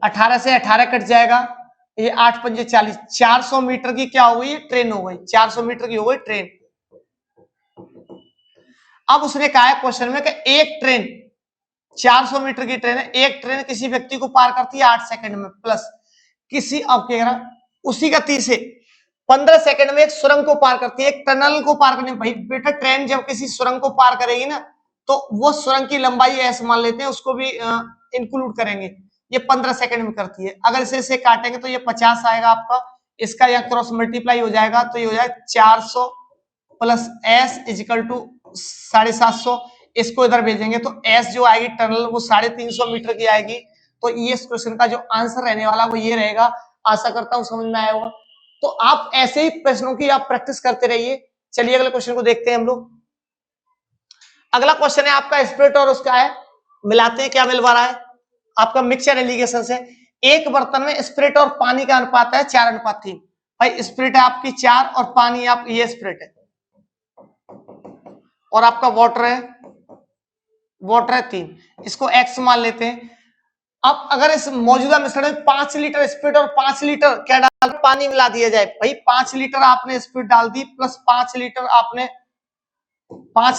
18 से 18 कट जाएगा, ये 8 पंजे 40, 400 मीटर की क्या हो गई, ट्रेन हो गई, 400 मीटर की हो गई ट्रेन। अब उसने कहा है क्वेश्चन में कि एक ट्रेन 400 मीटर की ट्रेन है, एक ट्रेन किसी व्यक्ति को पार करती है 8 सेकंड में, प्लस किसी, अब कह रहा उसी गति से 15 सेकंड में एक सुरंग को पार करती है, एक टनल को पार करने। भाई बेटा ट्रेन जब किसी सुरंग को पार करेगी ना, तो वो सुरंग की लंबाई ऐसे मान लेते हैं, उसको भी इंक्लूड करेंगे। ये 15 सेकंड में करती है। अगर इसे काटेंगे तो ये 50 आएगा आपका, इसका यहाँ क्रॉस मल्टीप्लाई हो जाएगा, तो ये हो जाएगा 400 प्लस S इजिकल टू 750, इसको इधर भेजेंगे तो एस जो आएगी टनल वो 350 मीटर की आएगी। तो ये इस क्वेश्चन का जो आंसर रहने वाला वो ये रहेगा। आशा करता हूं समझ में आया होगा। तो आप ऐसे ही प्रश्नों की आप प्रैक्टिस करते रहिए। चलिए अगले क्वेश्चन को देखते हैं हम लोग। अगला क्वेश्चन है आपका स्प्रिट और उसका है, मिलाते हैं क्या मिल पा रहा है आपका मिक्सचर एलिगेशन से। एक बर्तन में स्प्रिट और पानी का अनुपात है 4:3। भाई स्प्रिट है आपकी 4 और पानी आप ये स्प्रिट है और आपका वाटर है 3। इसको एक्स मान लेते हैं। अब अगर इस मौजूदा मिश्रण में 5 लीटर स्प्रिट और 5 लीटर क्या डाल पानी मिला दिया जाए। भाई 5 लीटर आपने स्प्रिट डाल दी प्लस 5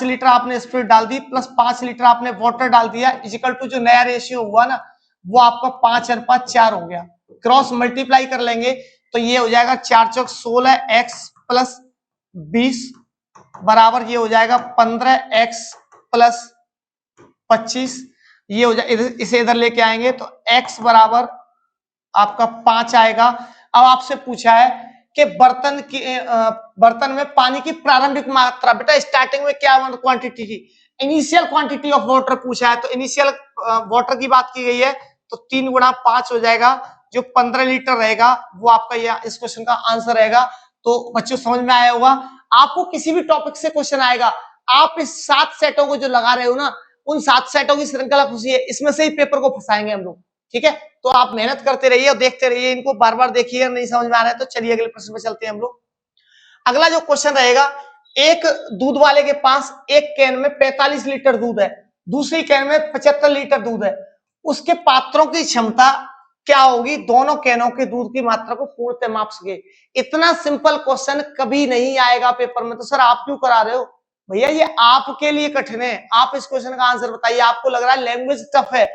लीटर आपने स्प्रिट डाल दी प्लस 5 लीटर आपने वाटर डाल दिया इजिकल टू जो नया रेशियो हुआ ना वो आपका 5:4 हो गया। क्रॉस मल्टीप्लाई कर लेंगे तो ये हो जाएगा 4 चौक 16 एक्स प्लस 20 बराबर ये हो जाएगा 15 एक्स प्लस 25। ये हो जाए इसे इधर लेके आएंगे तो x बराबर आपका 5 आएगा। अब आपसे पूछा है कि बर्तन में पानी की प्रारंभिक मात्रा। बेटा स्टार्टिंग में क्या क्वांटिटी थी, इनिशियल क्वांटिटी ऑफ वाटर पूछा है तो इनिशियल वाटर की बात की गई है तो 3 गुणा 5 हो जाएगा जो 15 लीटर रहेगा वो आपका यह इस क्वेश्चन का आंसर रहेगा। तो बच्चों समझ में आया होगा। आपको किसी भी टॉपिक से क्वेश्चन आएगा, आप इस 7 सेटों को जो लगा रहे हो ना उन 7 सेटों की श्रृंखला पूछिए, इसमें से ही पेपर को फंसाएंगे हम लोग। ठीक है, तो आप मेहनत करते रहिए और देखते रहिए, इनको बार बार देखिए। नहीं समझ में आ रहा है तो चलिए अगले प्रश्न पे चलते हैं हम लोग। अगला जो क्वेश्चन रहेगा, एक दूध वाले के पास एक कैन में 45 लीटर दूध है, दूसरी कैन में 75 लीटर दूध है। उसके पात्रों की क्षमता क्या होगी दोनों कैनों के दूध की मात्रा को पूर्णतः माप सके। इतना सिंपल क्वेश्चन कभी नहीं आएगा पेपर में। तो सर आप क्यों करा रहे हो? भैया ये आपके लिए कठिन है। आप इस क्वेश्चन का आंसर बताइए। आपको लग रहा है लैंग्वेज टफ है,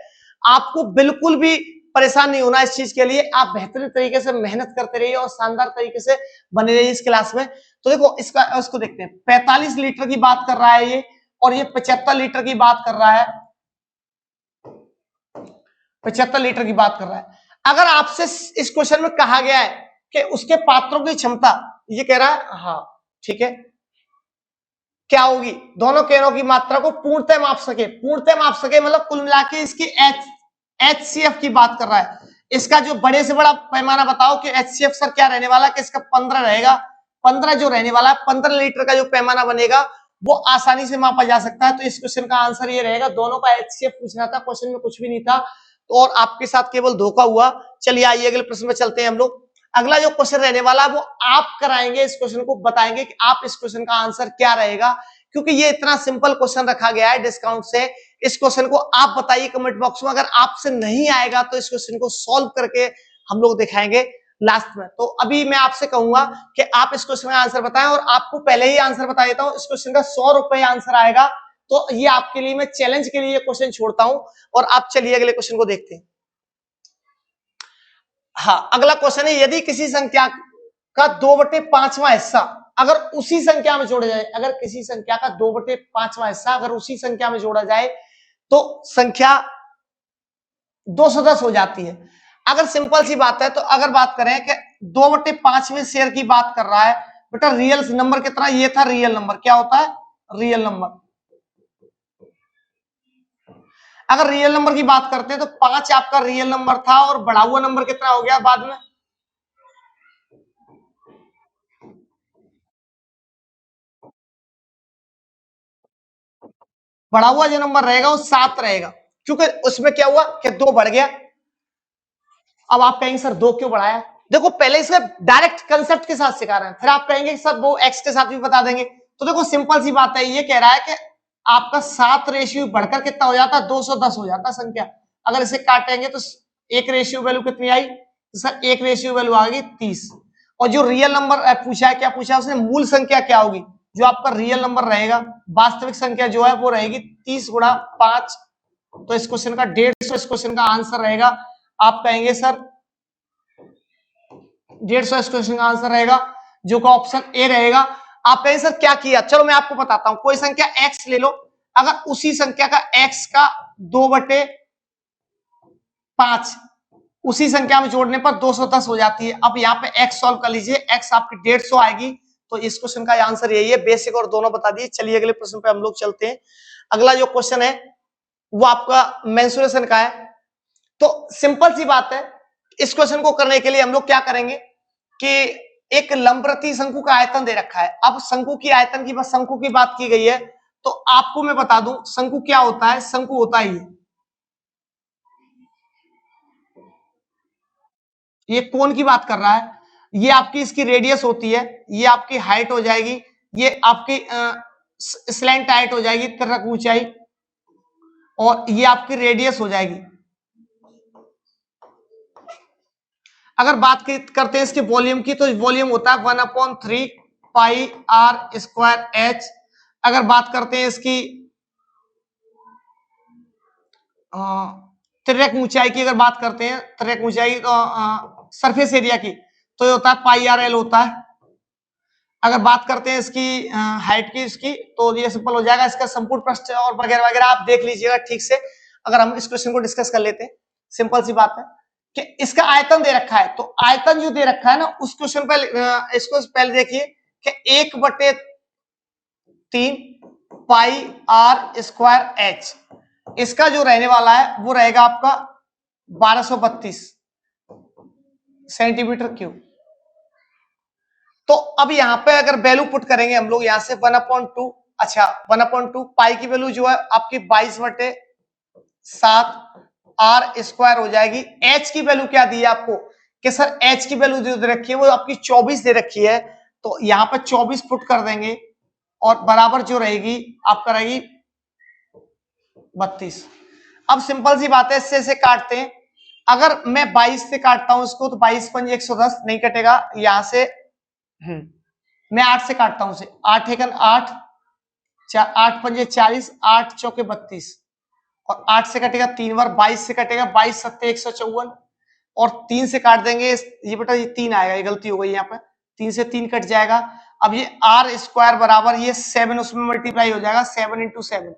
आपको बिल्कुल भी परेशान नहीं होना इस चीज के लिए। आप बेहतरीन तरीके से मेहनत करते रहिए और शानदार तरीके से बने रहिए इस क्लास में। तो देखो इसको देखते हैं। 45 लीटर की बात कर रहा है ये और ये 75 लीटर की बात कर रहा है। 75 लीटर की बात कर रहा है। अगर आपसे इस क्वेश्चन में कहा गया है कि उसके पात्रों की क्षमता, ये कह रहा है हाँ ठीक है, क्या होगी दोनों कैनों की मात्रा को पूर्णतः माप सके। पूर्णतः माप सके मतलब कुल मिला के इसकी HCF की बात कर रहा है। इसका जो बड़े से बड़ा पैमाना बताओ कि HCF सर क्या रहने वाला, कि इसका 15 रहेगा। 15 जो रहने वाला है, 15 लीटर का जो पैमाना बनेगा वो आसानी से मापा जा सकता है। तो इस क्वेश्चन का आंसर ये रहेगा। दोनों का HCF पूछना था, क्वेश्चन में कुछ भी नहीं था और आपके साथ केवल धोखा हुआ। चलिए आइए अगले प्रश्न में चलते हैं हम लोग। अगला जो क्वेश्चन रहने वाला है वो आप कराएंगे, इस क्वेश्चन को बताएंगे कि आप इस क्वेश्चन का आंसर क्या रहेगा, क्योंकि ये इतना सिंपल क्वेश्चन रखा गया है डिस्काउंट से। इस क्वेश्चन को आप बताइए कमेंट बॉक्स में। अगर आपसे नहीं आएगा तो इस क्वेश्चन को सॉल्व करके हम लोग दिखाएंगे लास्ट में। तो अभी मैं आपसे कहूंगा कि आप इस क्वेश्चन का आंसर बताएं और आपको पहले ही आंसर बता देता हूं, इस क्वेश्चन का 100 रुपए आंसर आएगा। तो ये आपके लिए मैं चैलेंज के लिए क्वेश्चन छोड़ता हूं और आप चलिए अगले क्वेश्चन को देखते हैं। हाँ, अगला क्वेश्चन है, यदि किसी संख्या का 2/5वां हिस्सा अगर उसी संख्या में जोड़ा जाए, अगर किसी संख्या का 2/5वां हिस्सा अगर उसी संख्या में जोड़ा जाए तो संख्या 210 हो जाती है। अगर सिंपल सी बात है तो अगर बात करें कि 2/5 में शेयर की बात कर रहा है, बेटा रियल नंबर कितना, ये था रियल नंबर। क्या होता है? Real number. अगर रियल नंबर की बात करते हैं तो 5 आपका रियल नंबर था और बढ़ा हुआ नंबर कितना हो गया बाद में? बढ़ा हुआ जो नंबर रहेगा वो 7 रहेगा, क्योंकि उसमें क्या हुआ कि 2 बढ़ गया। अब आप कहेंगे सर 2 क्यों बढ़ाया? देखो पहले इसका डायरेक्ट कंसेप्ट के साथ सिखा रहे हैं, फिर आप कहेंगे सर वो एक्स के साथ भी बता देंगे। तो देखो सिंपल सी बात है, ये कह रहा है कि आपका 7 रेशियो बढ़कर कितना हो जाता है? 210 हो जाता संख्या। अगर इसे काटेंगे तो एक रेशियो वैल्यू कितनी आई? तो सर एक रेशियो वैल्यू आ गई 30। और जो रियल नंबर पूछा है, क्या पूछा है उसने? मूल संख्या क्या होगी? जो आपका रियल नंबर रहेगा, वास्तविक संख्या जो है वो रहेगी 30 गुणा 5। तो इस क्वेश्चन का 150 इस क्वेश्चन का आंसर रहेगा। आप कहेंगे सर 150 इस क्वेश्चन का आंसर रहेगा, जो का ऑप्शन ए रहेगा। आप कहेंगे सर क्या किया? चलो मैं आपको बताता हूं। कोई संख्या x ले लो, अगर उसी संख्या का x का 2/5 उसी संख्या में जोड़ने पर 210 हो जाती है। अब यहाँ पे x सॉल्व कर लीजिए, x आपकी 150 आएगी। तो इस क्वेश्चन का आंसर यही है। बेसिक और दोनों बता दिए। चलिए अगले प्रश्न पे हम लोग चलते हैं। अगला जो क्वेश्चन है वो आपका मेंसुरेशन का है। तो सिंपल सी बात है, इस क्वेश्चन को करने के लिए हम लोग क्या करेंगे कि एक लंबप्रति शंकु का आयतन दे रखा है। अब शंकु की आयतन की शंकु की बात की गई है, तो आपको मैं बता दूं शंकु क्या होता है। शंकु होता है ये कोण की बात कर रहा है, ये आपकी इसकी रेडियस होती है, ये आपकी हाइट हो जाएगी, ये आपकी स्लैंट हाइट हो जाएगी, तिर्यक ऊंचाई, और ये आपकी रेडियस हो जाएगी। अगर बात करते हैं इसके वॉल्यूम की, तो वॉल्यूम होता है 1/3 पाई आर स्क्वायर एच। अगर बात करते हैं इसकी तिर्यक ऊंचाई की, अगर बात करते हैं तिर्यक ऊंचाई तो सरफेस एरिया की, तो ये होता है पाई आर एल होता है। अगर बात करते हैं इसकी हाइट की, इसकी तो ये सिंपल हो जाएगा, इसका संपूर्ण पृष्ठ और वगैरह वगैरह आप देख लीजिएगा ठीक से। अगर हम इस क्वेश्चन को डिस्कस कर लेते हैं, सिंपल सी बात है कि इसका आयतन दे रखा है, तो आयतन जो दे रखा है ना, उस क्वेश्चन पे इसको पहले देखिए कि 1/3 पाई आर स्क्वायर एच, इसका जो रहने वाला है वो रहेगा आपका 1232 सेंटीमीटर क्यूब। तो अब यहां पे अगर वैल्यू पुट करेंगे हम लोग, यहां से 1/2, अच्छा 1/2 पाई की वैल्यू जो है आपकी 22/7 आर स्क्वायर हो जाएगी। एच की वैल्यू क्या दी है आपको कि सर एच की वैल्यू जो दे रखी है वो आपकी 24 दे रखी है, तो यहां पर 24 पुट कर देंगे और बराबर जो रहेगी आपका रहेगी 32। अब सिंपल सी बात है, इससे से काटते हैं। अगर मैं 22 से काटता हूं इसको, तो 22 पंजे 110 नहीं कटेगा, यहां से मैं 8 से काटता हूं, 8 एकन 8, 8 पंजे 40, 8 चौके 32, और 8 से कटेगा 3 बार, 22 से कटेगा, 22 सत्ते 154, और 3 से काट देंगे ये बेटा, ये 3 आएगा, ये गलती हो गई यहाँ पे, 3 से 3 कट जाएगा। अब ये आर स्क्वायर बराबर ये 7 उसमें मल्टीप्लाई हो जाएगा, 7 × 7,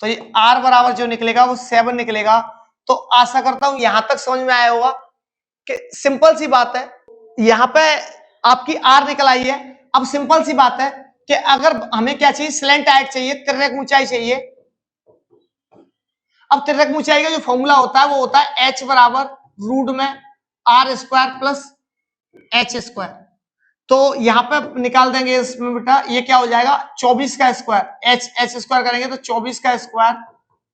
तो ये आर बराबर जो निकलेगा वो 7 निकलेगा। तो आशा करता हूं यहां तक समझ में आया होगा कि सिंपल सी बात है, यहां पे आपकी आर निकल आई है। अब सिंपल सी बात है कि अगर हमें क्या चाहिए, स्लैंट हाइट चाहिए, तिर्यक ऊंचाई चाहिए। अब तिर्यक ऊंचाई का जो फॉर्मूला होता है वो होता है h बराबर रूट में R square plus H square. तो यहां पे निकाल देंगे इसमें बेटा, ये क्या हो जाएगा 24 का स्क्वायर, एच स्क्वायर करेंगे तो 24 का स्क्वायर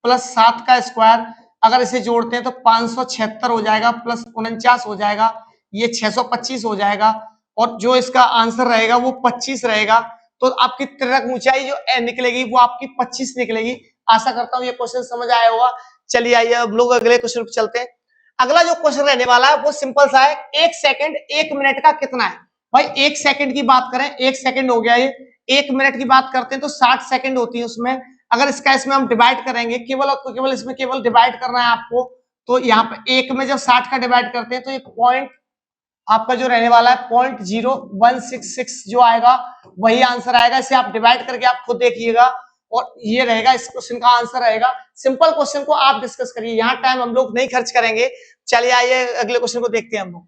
प्लस 7 का स्क्वायर, अगर इसे जोड़ते हैं तो 576 हो जाएगा, प्लस 49 हो जाएगा, ये 625 हो जाएगा, और जो इसका आंसर रहेगा वो 25 रहेगा। तो आपकी तिर्यक ऊंचाई जो निकलेगी वो आपकी 25 निकलेगी। आशा करता हूं ये क्वेश्चन समझ आया होगा। चलिए आइए अब लोग अगले क्वेश्चन पे चलते हैं। अगला जो क्वेश्चन रहने वाला है वो सिंपल सा है, 1 सेकंड 1 मिनट का कितना है। भाई 1 सेकंड की बात करें, 1 सेकंड हो गया, ये 1 मिनट की बात करते हैं तो 60 सेकंड होती है उसमें। अगर इसका इसमें हम डिवाइड करेंगे, केवल और केवल इसमें केवल डिवाइड करना है आपको, तो यहाँ पे 1 में जब 60 का डिवाइड करते हैं तो ये पॉइंट आपका जो रहने वाला है 0.0166 जो आएगा वही आंसर आएगा। इसे आप डिवाइड करके आप खुद देखिएगा, और ये रहेगा इस क्वेश्चन का आंसर रहेगा। सिंपल क्वेश्चन को आप डिस्कस करिए, यहाँ टाइम हम लोग नहीं खर्च करेंगे। चलिए आइए अगले क्वेश्चन को देखते हैं हम लोग।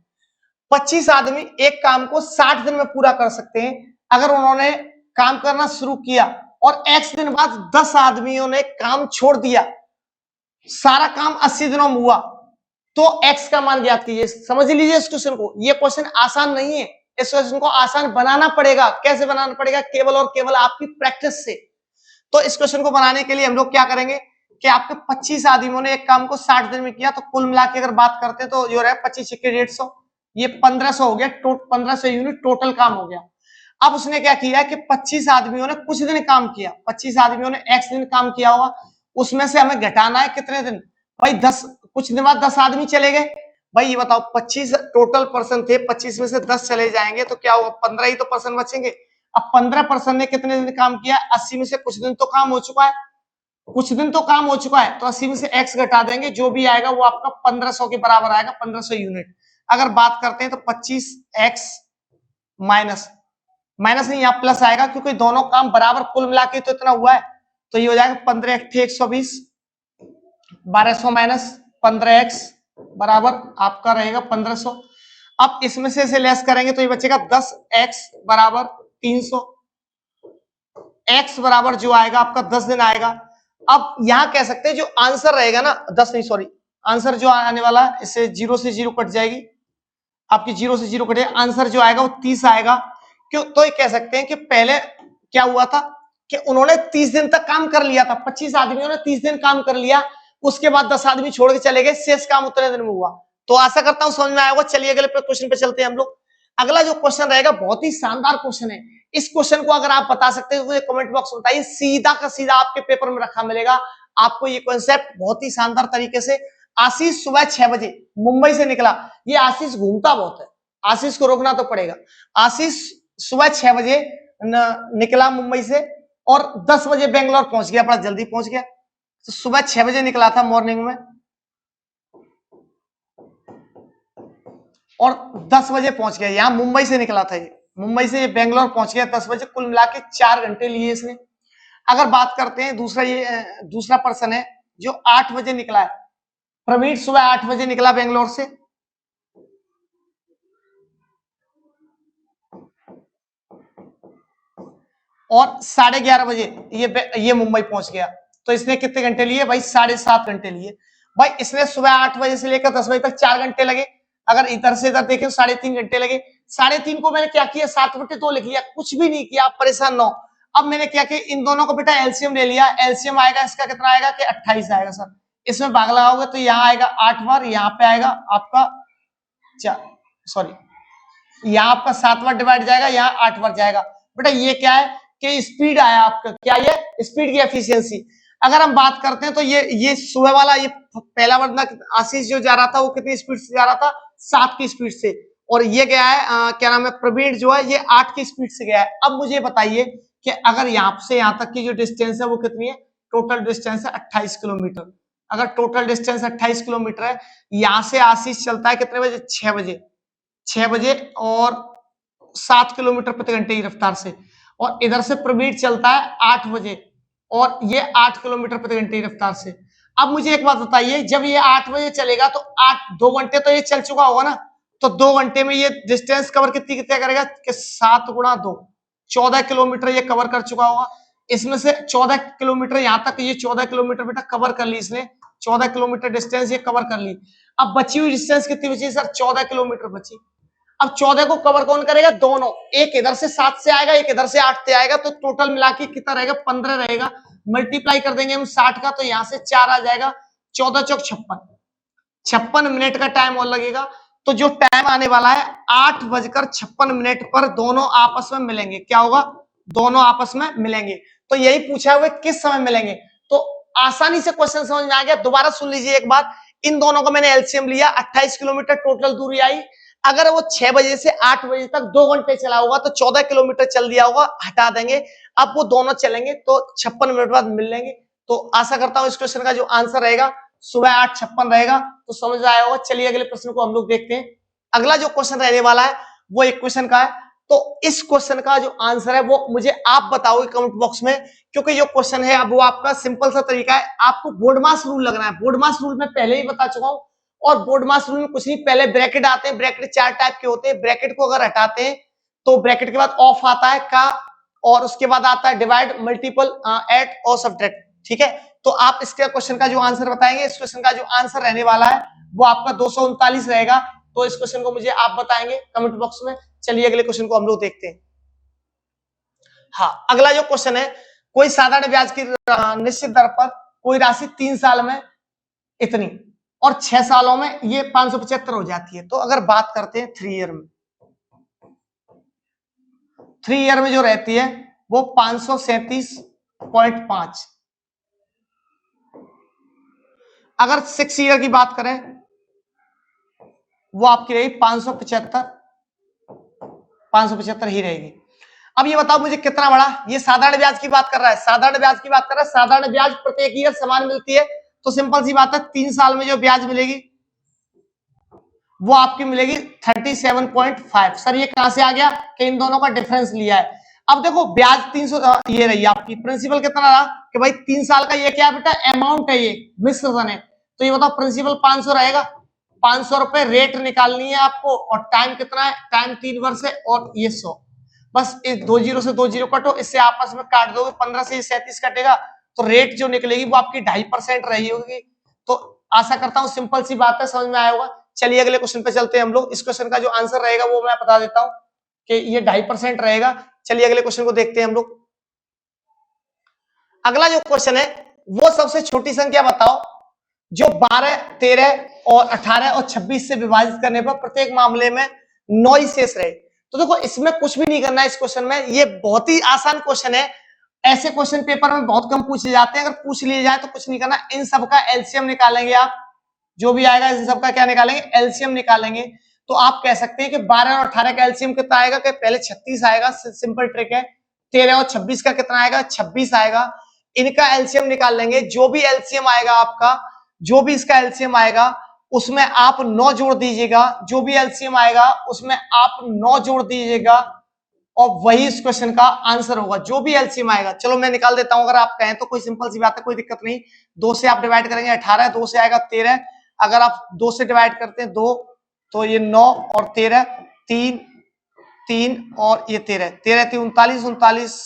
25 आदमी एक काम को 60 दिन में पूरा कर सकते हैं। अगर उन्होंने काम करना शुरू किया और x दिन बाद 10 आदमियों ने काम छोड़ दिया, सारा काम 80 दिनों में हुआ, तो x का मान ज्ञात कीजिए। समझ लीजिए इस क्वेश्चन को, ये क्वेश्चन आसान नहीं है, इस क्वेश्चन को आसान बनाना पड़ेगा। कैसे बनाना पड़ेगा? केवल और केवल आपकी प्रैक्टिस से। तो इस क्वेश्चन को बनाने के लिए हम लोग क्या करेंगे कि आपके 25 आदमियों ने एक काम को 60 दिन में किया, तो कुल मिला के अगर बात करते हैं तो जो है 25 × 150, ये 1500 हो गया, 1500 यूनिट टोटल काम हो गया। अब उसने क्या किया कि 25 आदमियों ने कुछ दिन काम किया, 25 आदमियों ने x दिन काम किया होगा, उसमें से हमें घटाना है कितने दिन। भाई 10, कुछ दिन बाद 10 आदमी चले गए। भाई ये बताओ 25 टोटल पर्सन थे, 25 में से 10 चले जाएंगे तो क्या होगा, 15 ही तो पर्सन बचेंगे। अब 15 पर्सन ने कितने दिन काम किया, 80 में से कुछ दिन तो काम हो चुका है, कुछ दिन तो काम हो चुका है, तो 80 में से x घटा देंगे, जो भी आएगा वो आपका 1500 के बराबर आएगा, 1500 यूनिट। अगर बात करते हैं तो 25x माइनस नहीं, यहाँ प्लस आएगा क्योंकि दोनों काम बराबर कुल मिला के तो इतना हुआ है, तो ये हो जाएगा 15 × 120, 1200 माइनस 15x बराबर आपका रहेगा 1500। अब इसमें से लेस करेंगे तो ये बचेगा 10x बराबर 300, x बराबर जो आएगा आपका 10 दिन आएगा। अब यहां कह सकते हैं जो आंसर रहेगा ना 10 नहीं सॉरी आंसर जो आने वाला है इससे 0 से 0 कट जाएगी, आपकी 0 से 0 कटे, आंसर जो आएगा वो 30 आएगा। क्यों? तो ये कह सकते हैं कि पहले क्या हुआ था कि उन्होंने 30 दिन तक काम कर लिया था, 25 आदमियों ने 30 दिन काम कर लिया, उसके बाद 10 आदमी छोड़ के चले गए, शेष काम उतने दिन में हुआ। तो आशा करता हूं समझ में आया होगा। चलिए अगले क्वेश्चन पे चलते हैं हम लोग। अगला जो क्वेश्चन रहेगा बहुत ही शानदार क्वेश्चन है। इस क्वेश्चन को अगर आप बता सकते हैं तो कमेंट बॉक्स में बताइए, सीधा का सीधा आपके पेपर में रखा मिलेगा आपको ये कॉन्सेप्ट बहुत ही शानदार तरीके से। आशीष सुबह 6 बजे मुंबई से निकला। ये आशीष घूमता बहुत है, आशीष को रोकना तो पड़ेगा। आशीष सुबह 6 बजे निकला मुंबई से और 10 बजे बेंगलोर पहुंच गया, बड़ा जल्दी पहुंच गया। तो सुबह 6 बजे निकला था मॉर्निंग में और 10 बजे पहुंच गया। यहां मुंबई से निकला था, ये मुंबई से बेंगलोर पहुंच गया 10 बजे। कुल मिला के 4 घंटे लिए इसने। अगर बात करते हैं दूसरा पर्सन है जो 8 बजे निकला है, प्रवीण सुबह 8 बजे निकला बेंगलोर से और 11:30 बजे ये मुंबई पहुंच गया। तो इसने कितने घंटे लिए भाई? 7.5 घंटे लिए। भाई इसने सुबह 8 बजे से लेकर 10 बजे तक 4 घंटे लगे। अगर इधर से इधर देखें 3.5 घंटे लगे। 3.5 को मैंने क्या किया 7/2 लिख लिया, कुछ भी नहीं किया, आप परेशान ना हो। अब मैंने क्या किया इन दोनों को बेटा एलसीएम ले लिया। एलसीएम आएगा इसका कितना आएगा कि 28 आएगा सर। इसमें भाग लगाओगे तो यहाँ आएगा 8 बार, यहाँ पे आएगा आपका यहाँ आपका 7 बार डिवाइड जाएगा, यहाँ 8 बार जाएगा। बेटा ये क्या है कि स्पीड आया आपका, क्या ये स्पीड की एफिशिएंसी। अगर हम बात करते हैं तो ये सुबह वाला ये पहला बंदा आशीष जो जा रहा था वो कितनी स्पीड से जा रहा था? 7 की स्पीड से। और ये गया है क्या नाम है प्रवीण जो है ये 8 की स्पीड से गया है। अब मुझे बताइए कि अगर यहाँ से यहाँ तक की जो डिस्टेंस है वो कितनी है? टोटल डिस्टेंस है 28 किलोमीटर। अगर टोटल डिस्टेंस 28 किलोमीटर है, यहाँ से आशीष चलता है कितने बजे? 6 बजे और 7 किलोमीटर प्रति घंटे की रफ्तार से, और इधर से प्रवीण चलता है 8 बजे और ये 8 किलोमीटर प्रति घंटे की रफ्तार से। अब मुझे एक बात बताइए, जब ये 8 बजे चलेगा तो 2 घंटे तो ये चल चुका होगा ना, तो 2 घंटे में ये डिस्टेंस कवर कितनी करेगा कि 7 गुणा 2 14 किलोमीटर ये कवर कर चुका होगा। इसमें से 14 किलोमीटर यहाँ तक, ये 14 किलोमीटर बेटा कवर कर ली इसने, 14 किलोमीटर डिस्टेंस ये कवर कर ली। अब बची हुई डिस्टेंस कितनी बची सर? 14 किलोमीटर बची। अब 14 को कवर कौन करेगा? दोनों, एक इधर से 7 से आएगा, एक इधर से 8 से आएगा, तो टोटल मिला के कितना रहेगा? 15 रहेगा। मल्टीप्लाई कर देंगे हम 60 का तो यहाँ से 4 आ जाएगा, 14 चौक 56 मिनट का टाइम और लगेगा। तो जो टाइम आने वाला है 8:56 पर दोनों आपस में मिलेंगे। क्या होगा? दोनों आपस में मिलेंगे। तो यही पूछा हुआ किस समय मिलेंगे, तो आसानी से क्वेश्चन समझ में आ गया। दोबारा सुन लीजिए एक बात, इन दोनों को मैंने एलसीएम लिया, 28 किलोमीटर टोटल दूरी आई। अगर वो 6 बजे से 8 बजे तक 2 घंटे चला होगा तो 14 किलोमीटर चल दिया होगा, हटा देंगे। अब वो दोनों चलेंगे तो 56 मिनट बाद मिल लेंगे। तो आशा करता हूं इस क्वेश्चन का जो आंसर रहेगा सुबह 8:56 रहेगा। तो समझ आया होगा। चलिए अगले प्रश्न को हम लोग देखते हैं। अगला जो क्वेश्चन रहने वाला है वो एक क्वेश्चन का है। तो इस क्वेश्चन का जो आंसर है वो मुझे आप बताओगे कमेंट बॉक्स में, क्योंकि जो क्वेश्चन है अब वो आपका सिंपल सा तरीका है, आपको बोर्ड मास रूल लगना है। बोर्ड मास रूल में पहले ही बता चुका हूं, और बोर्ड मास रूल में कुछ नहीं, पहले ब्रैकेट आते हैं। ब्रैकेट 4 टाइप के होते हैं। ब्रैकेट को अगर हटाते हैं तो ब्रैकेट के बाद ऑफ आता है का, और उसके बाद आता है डिवाइड, मल्टीपल, ऐड और सब्ट्रैक्ट। ठीक है, तो आप इसके क्वेश्चन का जो आंसर बताएंगे, इस क्वेश्चन का जो आंसर रहने वाला है वो आपका 239 रहेगा। तो इस क्वेश्चन को मुझे आप बताएंगे कमेंट बॉक्स में। चलिए अगले क्वेश्चन को हम लोग देखते हैं। हाँ, अगला जो क्वेश्चन है, कोई साधारण ब्याज की निश्चित दर पर कोई राशि 3 साल में इतनी और 6 सालों में ये 575 हो जाती है। तो अगर बात करते हैं 3 ईयर में, 3 ईयर में जो रहती है वो 537.5। अगर 6 ईयर की बात करें वो आपकी रहेगी 575 ही रहेगी। अब ये बताओ मुझे कितना बड़ा, ये साधारण ब्याज की बात कर रहा है, साधारण ब्याज की बात कर रहा है। साधारण ब्याज प्रत्येक ईयर समान मिलती है, तो सिंपल सी बात है 3 साल में जो ब्याज मिलेगी वो आपकी मिलेगी 37.5। सर ये कहां से आ गया कि इन दोनों का डिफरेंस लिया है। अब देखो ब्याज 300 ये रही आपकी, प्रिंसिपल कितना रहा कि भाई 3 साल का ये क्या बेटा अमाउंट है, ये मिश्रण है। तो ये बताओ प्रिंसिपल 500 रहेगा, 500 रुपए रेट निकालनी है आपको, और टाइम कितना है? टाइम 3 वर्ष है और ये 100। बस इस 2 जीरो से 2 जीरो कटो, इससे आपस में काट दोगे, 15 से 37 कटेगा, तो रेट जो निकलेगी वो आपकी 2.5% रही होगी। तो आशा करता हूं सिंपल सी बात है, समझ में आया होगा। चलिए अगले क्वेश्चन पे चलते हैं हम लोग। इस क्वेश्चन का जो आंसर रहेगा वो मैं बता देता हूं कि ये 2.5% रहेगा। चलिए अगले क्वेश्चन को देखते हैं हम लोग। अगला जो क्वेश्चन है वो सबसे छोटी संख्या बताओ जो 12, 13 और 18 और 26 से विभाजित करने पर प्रत्येक मामले में 9 ही शेष रहे। तो देखो इसमें कुछ भी नहीं करना है इस क्वेश्चन में, ये बहुत ही आसान क्वेश्चन है। ऐसे क्वेश्चन पेपर में बहुत कम पूछे जाते हैं, अगर पूछ लिए जाए तो कुछ नहीं करना, इन सब का एलसीएम निकालेंगे आप, जो भी आएगा इन सब का क्या निकालेंगे, एलसीएम निकालेंगे। तो आप कह सकते हैं कि 12 और 18 का एलसीएम कितना आएगा, कि पहले 36 आएगा, सिंपल ट्रिक है। 13 और 26 का कितना आएगा, 26 आएगा। इनका एलसीएम निकाल लेंगे, जो भी एलसीएम आएगा आपका, जो भी इसका एलसीएम आएगा उसमें आप 9 जोड़ दीजिएगा, जो भी एलसीएम आएगा उसमें आप 9 जोड़ दीजिएगा, और वही इस क्वेश्चन का आंसर होगा, जो भी एलसीएम आएगा। चलो मैं निकाल देता हूं, अगर आप कहें तो, कोई सिंपल सी बात है, कोई दिक्कत नहीं। 2 से आप डिवाइड करेंगे 18, 2 से आएगा 13, अगर आप 2 से डिवाइड करते हैं 2, तो ये 9 और 13, 3 3 और ये 13, 13 3 39, 39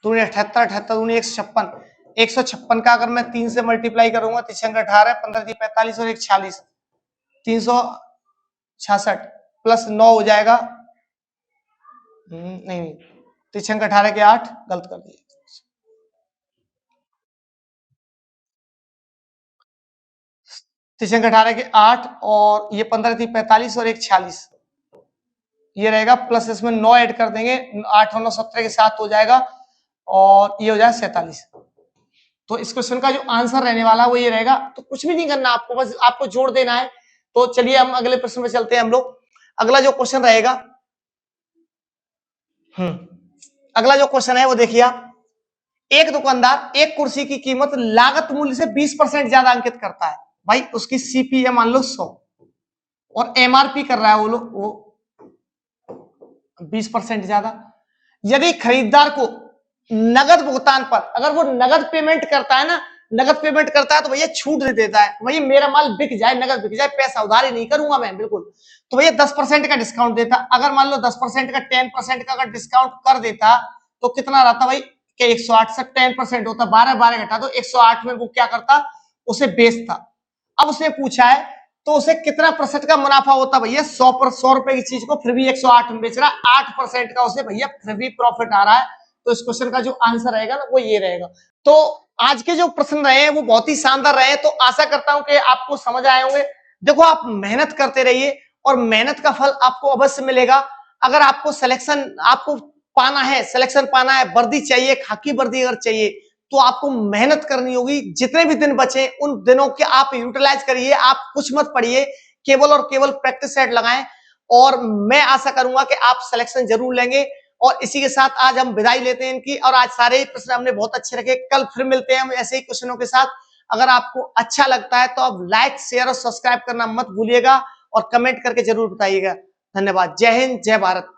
दूनी 78, 78 दूनी 156, 156 का अगर मैं 3 से मल्टीप्लाई करूंगा, 3 18, 15 45 और 1 46, 366 प्लस 9 हो जाएगा, नहीं 3 18 के 8, गलत कर दिए, 3 18 के 8 और ये 15 45 और 1 46, ये रहेगा, प्लस इसमें 9 ऐड कर देंगे, 8 और 9 17 के 7 हो जाएगा, और ये हो जाएगा 47। तो इस क्वेश्चन का जो आंसर रहने वाला वो ये रहेगा। तो कुछ भी नहीं करना आपको, बस आपको जोड़ देना है। तो चलिए हम अगले प्रश्न में चलते हैं हम लोग। अगला जो क्वेश्चन रहेगा, अगला जो क्वेश्चन है वो देखिए आप। एक दुकानदार एक कुर्सी की कीमत लागत मूल्य से 20% ज्यादा अंकित करता है। भाई उसकी सीपीए मान लो 100 और एमआरपी कर रहा है वो 20% ज्यादा। यदि खरीदार को नगद भुगतान पर, अगर वो नगद पेमेंट करता है ना, नगद पेमेंट करता है तो भैया छूट दे देता है, भैया मेरा माल बिक जाए, नगद बिक जाए, पैसा उधारी नहीं करूंगा मैं बिल्कुल, तो भैया 10% का डिस्काउंट देता। अगर मान लो 10% का 10% का अगर डिस्काउंट कर देता तो कितना रहता भाई, कि 108 से 10% होता, 12 12 घटा दो 108 में वो क्या करता, उसे बेचता। अब उसने पूछा है तो उसे कितना प्रतिशत का मुनाफा होता भैया, 100 रुपए की चीज को फिर भी 108 में बेच रहा, 8% का उसे भैया फिर भी प्रॉफिट आ रहा है। तो इस क्वेश्चन का जो आंसर रहेगा ना वो ये रहेगा। तो आज के जो प्रश्न रहे हैं वो बहुत ही शानदार रहे हैं, तो आशा करता हूं कि आपको समझ आए होंगे। देखो आप मेहनत करते रहिए और मेहनत का फल आपको अवश्य मिलेगा। अगर आपको सिलेक्शन, आपको पाना है, सिलेक्शन पाना है, वर्दी चाहिए, खाकी वर्दी अगर चाहिए, तो आपको मेहनत करनी होगी। जितने भी दिन बचे उन दिनों के आप यूटिलाइज करिए, आप कुछ मत पढ़िए, केवल और केवल प्रैक्टिस सेट लगाएं, और मैं आशा करूंगा कि आप सिलेक्शन जरूर लेंगे। और इसी के साथ आज हम विदाई लेते हैं इनकी, और आज सारे प्रश्न हमने बहुत अच्छे रखे। कल फिर मिलते हैं हम ऐसे ही क्वेश्चनों के साथ। अगर आपको अच्छा लगता है तो आप लाइक, शेयर और सब्सक्राइब करना मत भूलिएगा, और कमेंट करके जरूर बताइएगा। धन्यवाद। जय हिंद, जय भारत।